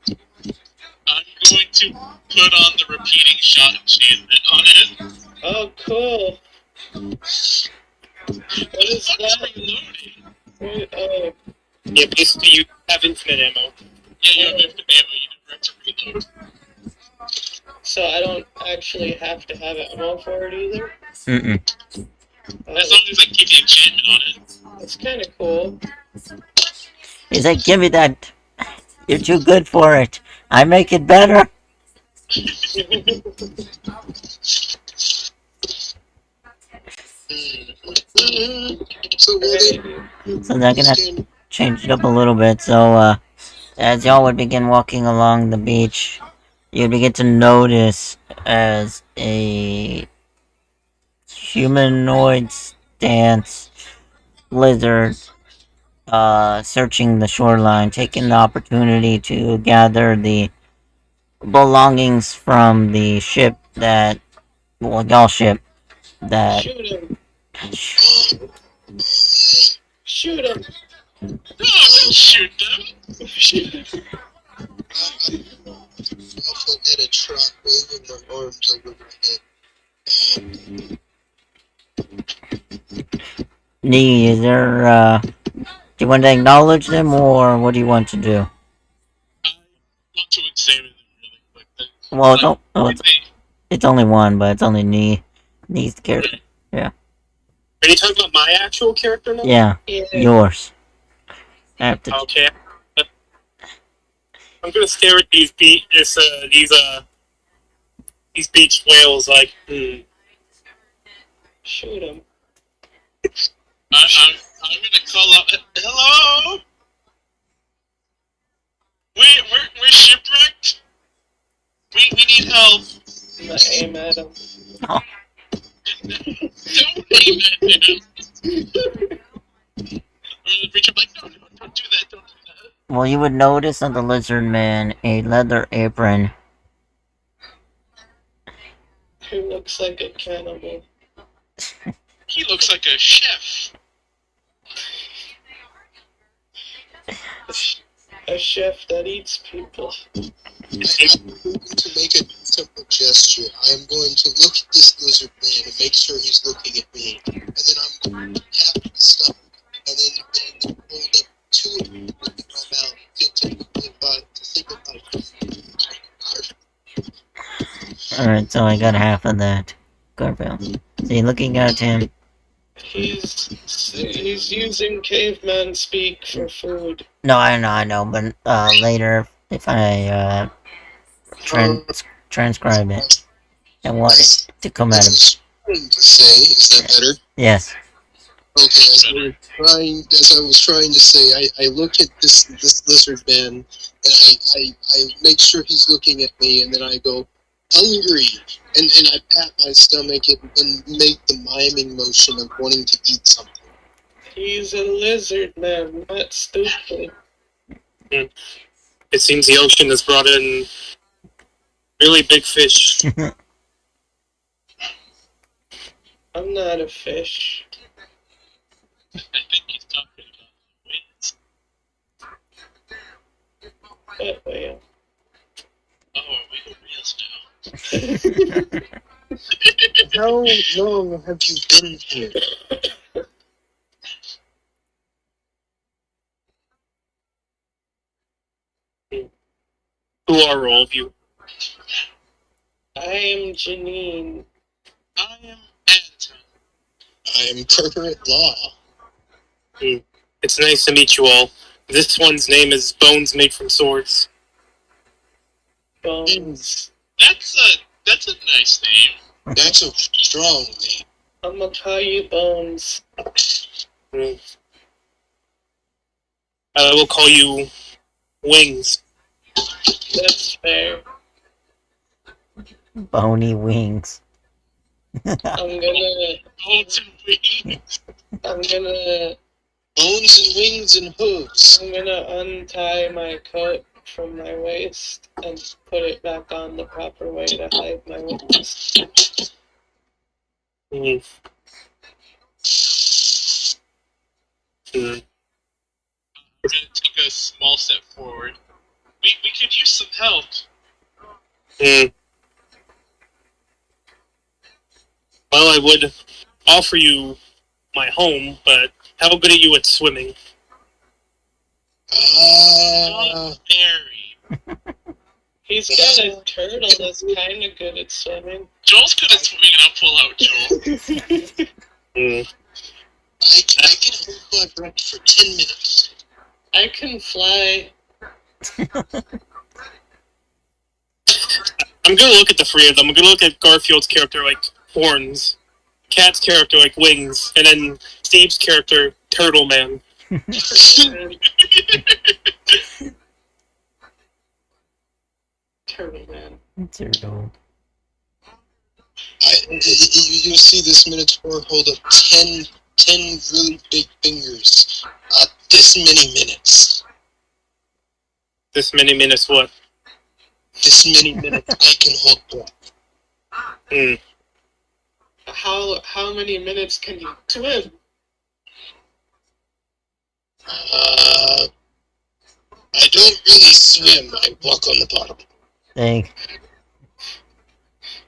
I'm going to put on the repeating shot enchantment on it. Oh, cool. What is that? Reloading. Wait, oh, Yeah, basically you have infinite ammo. Yeah, you have infinite ammo. You never have to reload. so I don't actually have to have ammo for it either? mm-mm. As long as I keep the enchantment on it. That's kind of cool. He's like, give me that. You're too good for it. I make it better. So So they're gonna change it up a little bit. So, as y'all would begin walking along the beach, you begin to notice as a humanoid stance lizard searching the shoreline, taking the opportunity to gather the belongings from the ship that, well, y'all ship that. Shoot him. Shoot him. No, don't shoot them. Shoot him. Alpha at a trot, waving their arms over their head. Nee, is there, do you want to acknowledge them, or what do you want to do? I want to examine them really quick. Well, it's only one, but it's only Nee. Nee's the character. Are you talking about my actual character now? Yeah, yours. I have to. Okay. I'm gonna stare at these beach whales like, Shoot him. I'm gonna call out. Hello. We're shipwrecked. We need help. I'm gonna aim at him. Oh. Don't aim at him. I'm gonna reach up like, no, don't do that. Don't do that. Well, you would notice on the lizard man a leather apron. Who looks like a cannibal. He looks like a chef. A chef that eats people. I'm going to make a simple gesture. I am going to look at this lizard man and make sure he's looking at me. And then I'm going to tap my stomach. And then hold up two of them in my mouth to say goodbye. Alright, so I got half of that. Garfield. So you're looking at him. He's using caveman speak for food. No, I know, but later, if I transcribe it, I want it to come out of. To say, is that better? Yes. Okay, as I was trying to say, I look at this lizard man, and I make sure he's looking at me, and then I go, hungry, and I pat my stomach and make the miming motion of wanting to eat something. He's a lizard man, not stupid. It seems the ocean has brought in Really big fish. I'm not a fish. I think he's talking about wings. But whale. Oh, are we the reals now? How long have you been here? Who are all of you? I am Janine. I am Anton. I am Corporate Law. It's nice to meet you all. This one's name is Bones Made from Swords. Bones. That's a nice name. That's a strong name. I'm gonna call you Bones. I will call you Wings. That's fair. Bony wings. I'm gonna. Bones and wings. I'm gonna. Bones and wings and hooves. I'm gonna untie my coat from my waist and put it back on the proper way to hide my wings. Mm. We're gonna take a small step forward. We could use some help. Well, I would offer you my home, but how good are you at swimming? Not very. He's got a turtle that's kind of good at swimming. Joel's good at swimming, and I'll pull out Joel. I can hold my breath for 10 minutes. I can fly. I'm gonna look at the three of them. I'm gonna look at Garfield's character like horns, Cat's character like wings, and then Steve's character Turtle Man. Turtle Man. Turtle. You'll see this Minotaur hold up 10 really big fingers. This many minutes. This many minutes, what? This many minutes I can hold breath. How many minutes can you swim? I don't really swim. I walk on the bottom. Dang.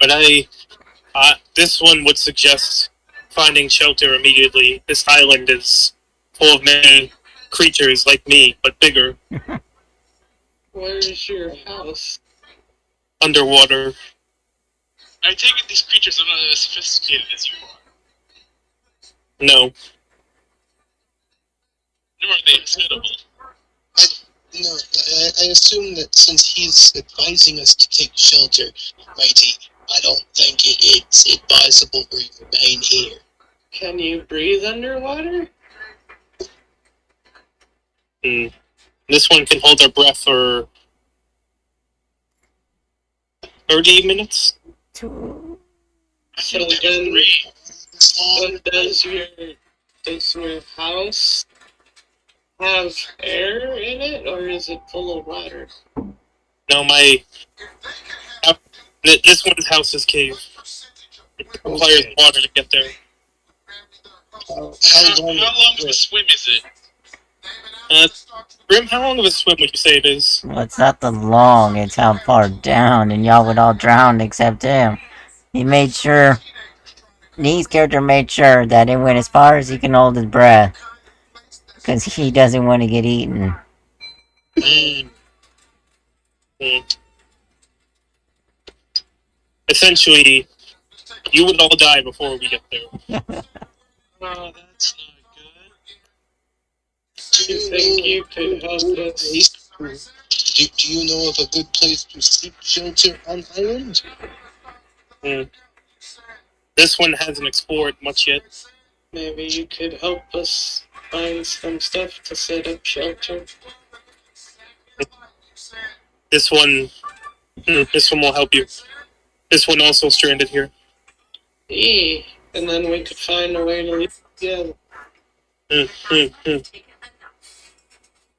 But this one would suggest finding shelter immediately. This island is full of many creatures like me, but bigger. Where's your house? Underwater. I take it these creatures are not as sophisticated as you are. No. Nor are they hospitable. I assume that since he's advising us to take shelter, Mighty, I don't think it's advisable for you to remain here. Can you breathe underwater? This one can hold our breath for 30 minutes. So then, does your house have air in it, or is it full of water? No, this one's house is cave. It requires water to get there. How long of a swim is it? Grimm, how long of a swim would you say it is? Well, it's not the long, it's how far down, and y'all would all drown except him. He made sure, Nee's character made sure that it went as far as he can hold his breath. Because he doesn't want to get eaten. Essentially, you would all die before we get there. Oh, that's not good. Do you think you could help us? Do you know of a good place to seek shelter on island? This one hasn't explored much yet. Maybe you could help us find some stuff to set up shelter. This one will help you. This one also stranded here. And then we could find a way to leave together.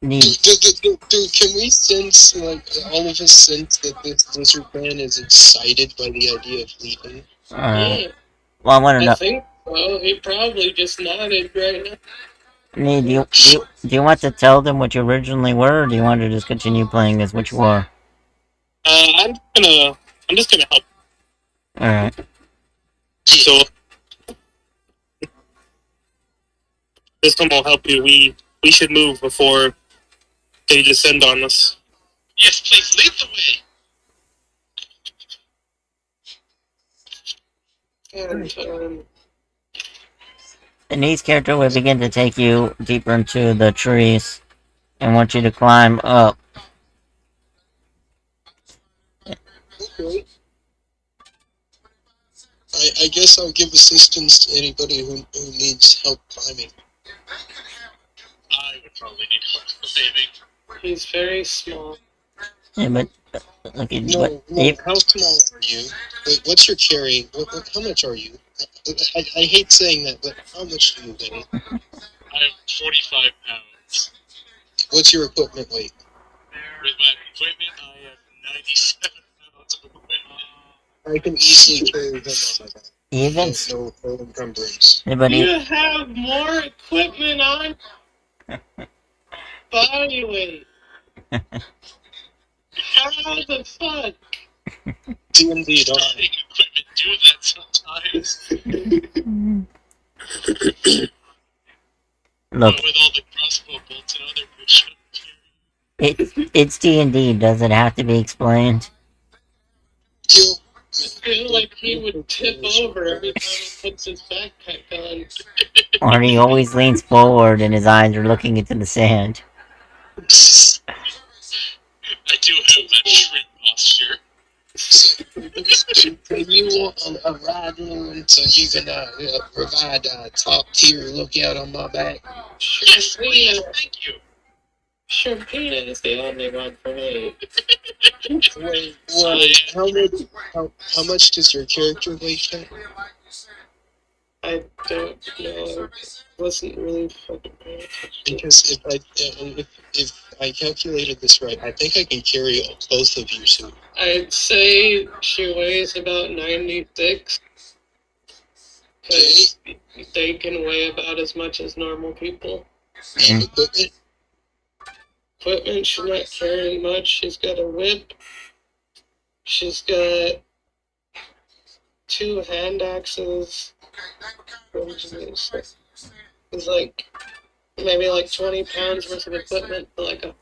need. Dude, can we sense, like, all of us sense that this lizard man is excited by the idea of leaving? Yeah, Well, I want to I know. think so. He probably just nodded right now. Need do you want to tell them what you originally were, or do you want to just continue playing as what you are? I'm just gonna help. All right. So this one will help you. We should move before they descend on us. Yes, please, lead the way! And Denise's character will begin to take you deeper into the trees and want you to climb up. Okay. I guess I'll give assistance to anybody who needs help climbing. I would probably need help climbing. he's very small. Yeah, but okay, No, how small are you? Wait, what's your carrying? How much are you? I hate saying that, but how much do you weigh? I have 45 pounds. What's your equipment weight? With my equipment, I have 97 pounds of equipment. I can easily carry him on my back. even No encumbrance. yeah, but You have more equipment on body weight. How the fuck? D&D, don't I? Starting equipment do that sometimes. look, But with all the crossbow bolts and other bullshit. it's D&D. Does it have to be explained? Gil, I feel like he would tip over every time he puts his backpack on. Or he always leans forward and his eyes are looking into the sand. I do have that shrimp posture. so you want a ride on so you can provide a top tier lookout on my back? Yes, please, Sharpina. thank you. Sharpina is the only one for me. Wait, how much does your character weigh, Ken? I don't know. Wasn't really fucking paying attention. Because if I calculated this right, I think I can carry both of you two. I'd say she weighs about 96. Because they can weigh about as much as normal people. And equipment? Equipment, she's not carrying much. She's got a whip. She's got 2 hand axes. It's like maybe like 20 pounds worth of equipment for like a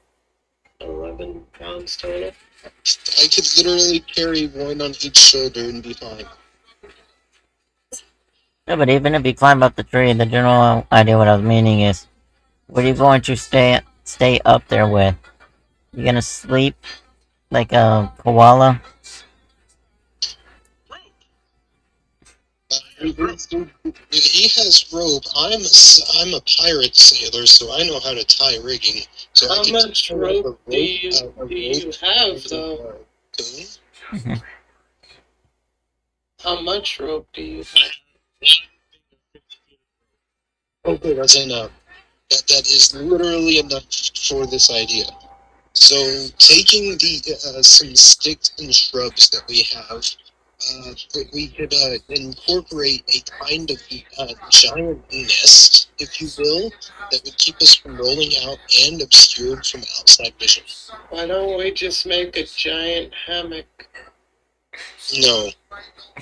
11 pounds total. I could literally carry one on each shoulder and be fine. Yeah, but even if you climb up the tree, the general idea what I was meaning is, what are you going to stay up there with? You gonna sleep like a koala? He has rope. I'm a pirate sailor, so I know how to tie rigging. So How I can much tie rope a do you have into though? a coon. How much rope do you have? Okay, that's enough. That is literally enough for this idea. So, taking the some sticks and shrubs that we have, we could incorporate a kind of giant nest, if you will, that would keep us from rolling out and obscured from outside vision. Why don't we just make a giant hammock? No. I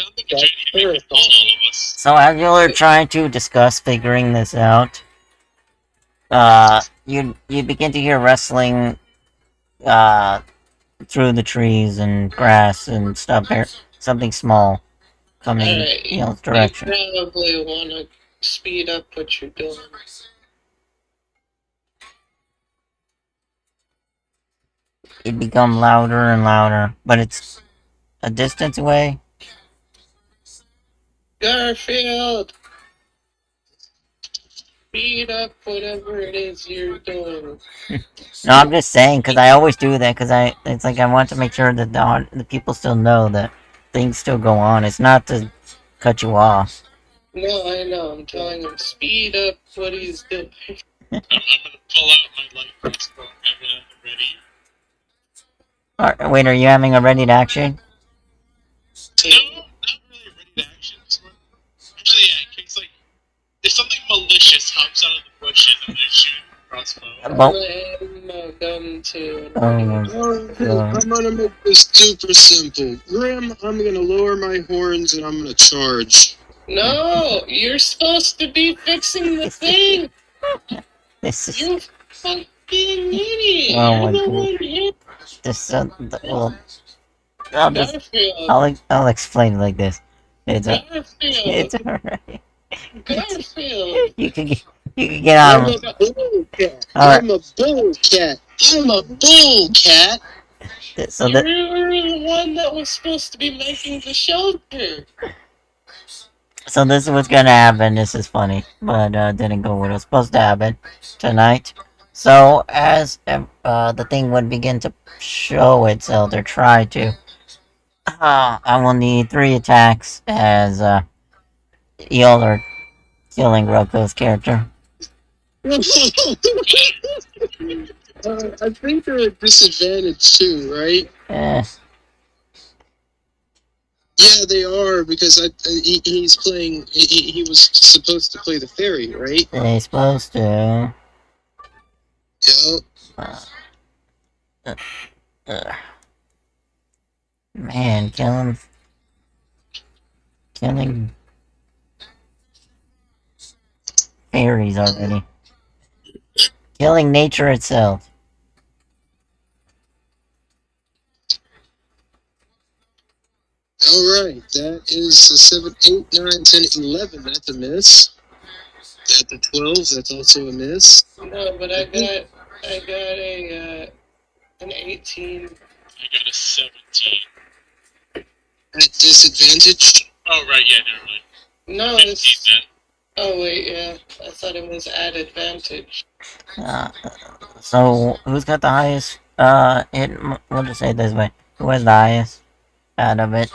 don't think a giant hammock would hold all of us. So as you were trying to discuss figuring this out, you begin to hear rustling through the trees and grass and stuff. Something small coming Alright, in your direction. You probably want to speed up what you're doing. It becomes louder and louder, but it's a distance away. Garfield! Speed up whatever it is you're doing. No, I'm just saying because I always do that because it's like I want to make sure that the people still know that things still go on. It's not to cut you off. No, I know. I'm telling him speed up what he's doing. gonna pull out my light crossbow. I'm gonna ready. Wait, are you having a ready to action? No, not really ready to action. Actually, yeah, in case like if something malicious hops out of the bushes, I'm gonna shoot it with a crossbow. Well, ammo gun too. oh my Alright, god. I'm gonna make this super simple. Grim, I'm gonna lower my horns and I'm gonna charge. No, you're supposed to be fixing the thing. This is. You fucking idiot. Oh You're my the god. one here. This, well, I'll just. Garfield. I'll explain it like this. It's a. Garfield. It's alright. Garfield. You can get. You can get I'm on. a bull cat. Alright. I'm a bull cat. I'm a bull cat. So You that. were the one that was supposed to be making the shelter. So this is what's gonna happen. This is funny, but didn't go what it was supposed to happen tonight. So as the thing would begin to show itself or try to, I will need 3 attacks as y'all are killing Roko's character. I think they're at disadvantage too, right? Eh, Yeah, they are because he's playing. He was supposed to play the fairy, right? they supposed to. Yeah. Uh, man, killing fairies already. Killing nature itself. All right, that is a 7, 8, 9, 10, 11. That's a miss. That's a 12. That's also a miss. No, but I got a an 18. I got a 17. At disadvantage. Oh right, yeah, never mind. No, 15 it's. then. Oh wait, yeah. I thought it was at advantage. So who's got the highest? We'll just say it this way: who has the highest out of it?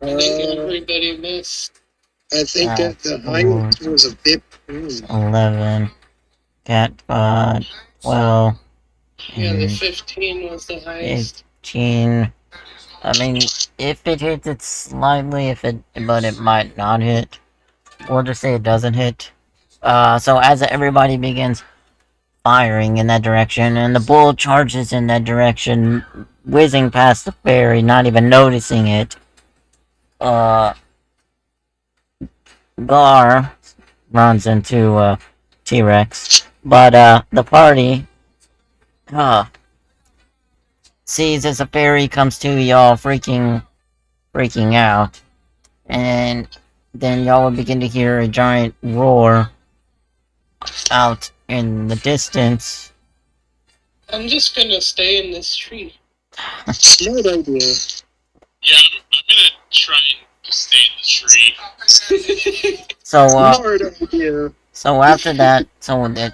I think everybody missed. I think that the highest was a 15. 11. Cat got 12. Yeah, the and 15 was the highest. 18. I mean, if it hits it slightly, but it might not hit. We'll just say it doesn't hit. So as everybody begins firing in that direction, and the bull charges in that direction, whizzing past the fairy, not even noticing it. Gar runs into T-Rex, but the party sees as a fairy comes to y'all, freaking out, and then y'all will begin to hear a giant roar out in the distance. I'm just gonna stay in this tree. Smart idea. Yeah, I'm gonna try and stay in the tree. So Smart idea. so after that,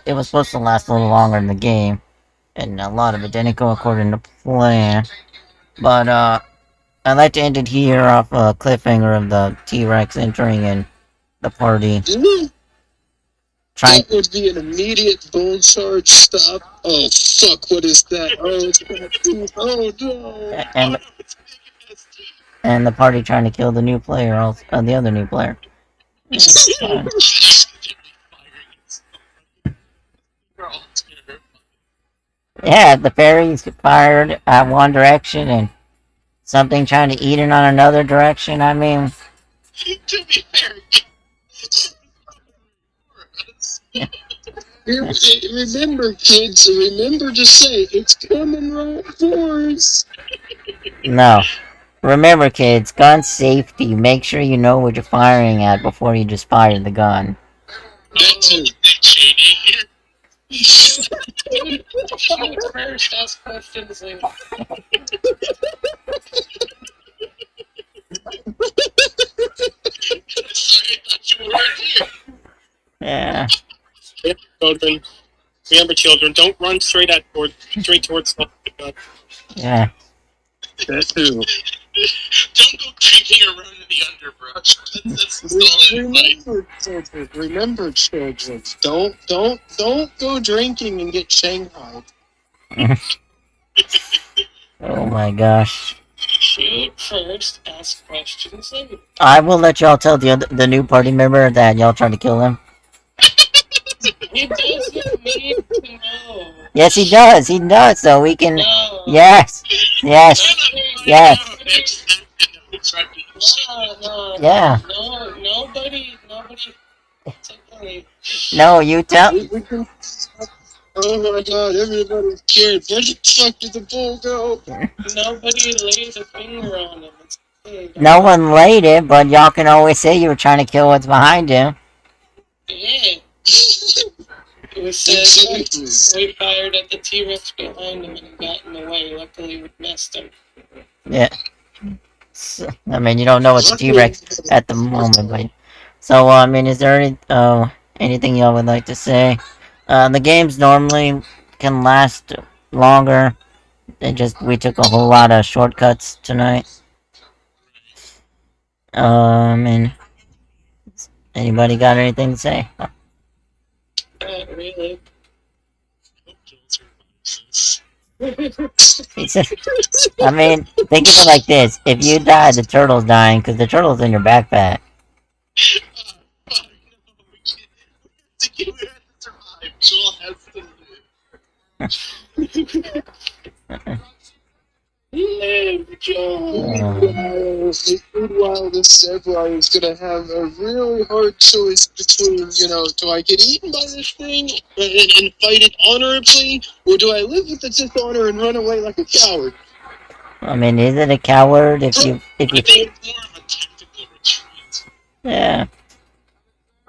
it was supposed to last a little longer in the game, and a lot of it didn't go according to plan. But I'd like to end it here off a cliffhanger of the T-Rex entering in the party. That would be an immediate bull charge stop. Oh fuck! What is that? Oh, it's got oh no! And the party trying to kill the new player, also, the other new player. Yeah, the fairies fired at one direction and something trying to eat it on another direction. I mean, To be fair, Remember, kids. Remember to say it's coming right for us. no. Remember, kids, gun safety. Make sure you know what you're firing at before you just fire the gun. That too. Dick Cheney here. Shoot first, ask questions later. Sorry, I thought you were here. Yeah. Remember, children, don't run straight towards the gun. Yeah. That too. Don't go creeping around the underbrush. That's solid advice. Remember, children. Don't go drinking and get shanghaied. Oh my gosh. Shoot first, ask questions later. I will let y'all tell the new party member that y'all trying to kill him. He doesn't need to know. Yes, he does. He does. So we can. No. Yes. Yes. Yes. No, Yeah. nobody. It's okay. No, you tell. We can. Oh my God! Everybody's scared. Where the fuck did the bull go? Nobody laid a finger on him. It's okay. No one laid it, but y'all can always say you were trying to kill what's behind him. Yeah. We said Exactly. we fired at the T-Rex behind him and he got in the way. Luckily, we missed him. Yeah. So, I mean, you don't know it's a T-Rex at the moment, but so I mean, is there anything y'all would like to say? The games normally can last longer. We took a whole lot of shortcuts tonight. And anybody got anything to say? Not really. He said, I mean, think of it like this: if you die, the turtle's dying because the turtle's in your backpack. Live, Joel. Meanwhile, this Zebra is gonna have a really hard choice between, do I get eaten by this thing and fight it honorably, or do I live with the dishonor and run away like a coward? I mean, is it a coward if you? I think it's more of a tactical retreat. Yeah.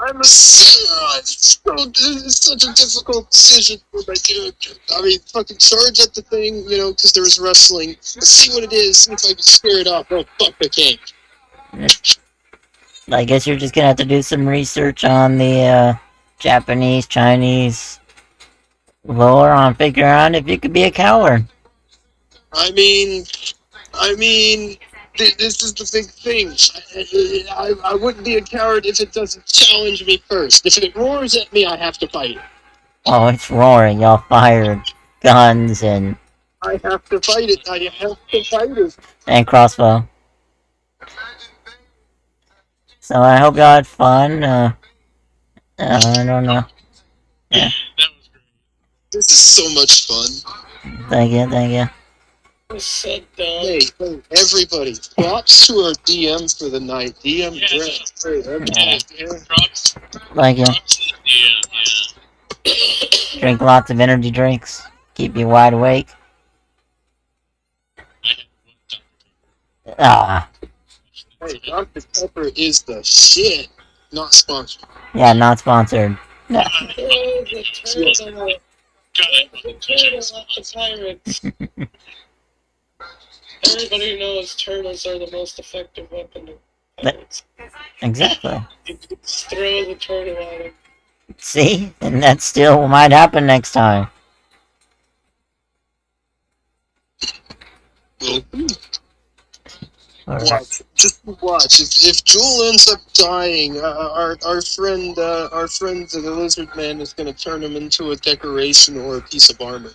It's such a difficult decision for my character. I mean, fucking charge at the thing, because there was wrestling. Let's see what it is, see if I can scare it off. Oh, fuck, I can't. I guess you're just gonna have to do some research on the Japanese, Chinese lore on figuring out if you could be a coward. I mean, this is the big thing. I wouldn't be a coward if it doesn't challenge me first. If it roars at me, I have to fight it. Oh, it's roaring. Y'all fired guns and I have to fight it. I have to fight it. and crossbow. So I hope y'all had fun. I don't know. Yeah. That was great. This is so much fun. Thank you. So dumb. Hey, everybody, props to our DM for the night. DM Yeah, Grimm. Yeah. Props. Thank you. Yeah. Drink lots of energy drinks. Keep you wide awake. Ah, Hey, Dr. Pepper is the shit. Not sponsored. yeah, not sponsored. No. Oh, the turtle. The turtle at the pirates. Everybody knows turtles are the most effective weapon of pirates. Exactly. Just throw the turtle at him. See? And that still might happen next time. Alright. Watch. Just watch. If Jewel ends up dying, our friend the lizard man is going to turn him into a decoration or a piece of armor.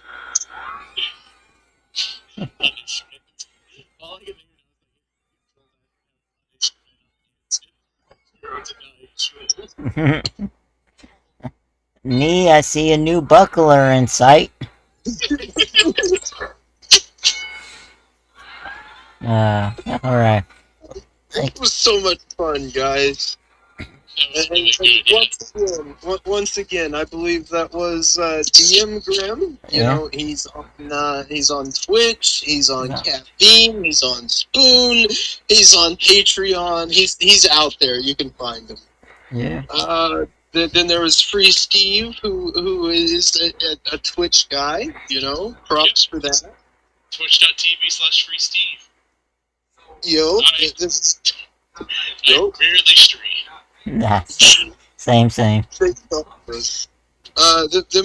Nee, I see a new buckler in sight. Alright. It was so much fun, guys. And once again, I believe that was DM Grimm. You know, he's on Twitch, he's on Caffeine, he's on Spoon, he's on Patreon. He's out there. You can find him. Yeah. Then there was Free Steve, who is a Twitch guy. Props for that. Twitch.tv/FreeSteve. Yo. I rarely stream. That's same. Then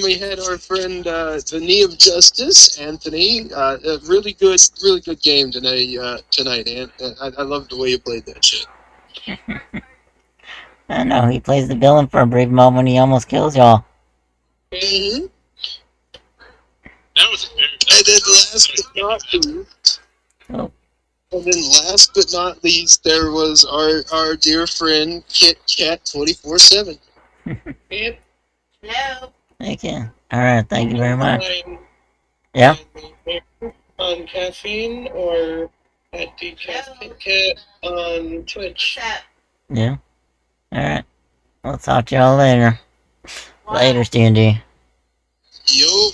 we had our friend the Knee of Justice, Anthony. A really good game tonight, Ant. I love the way you played that shit. I know, he plays the villain for a brief moment, he almost kills y'all. Mm-hmm. That was And then last but not least, Oh. and then last but not least, there was our dear friend Kit Kat 24/7. And Okay. Alright, thank you very much. online Yep. on caffeine or at Decaf Kit Kat on Twitch. Yeah. Alright. We'll talk to y'all later. Later, D&D. Yo.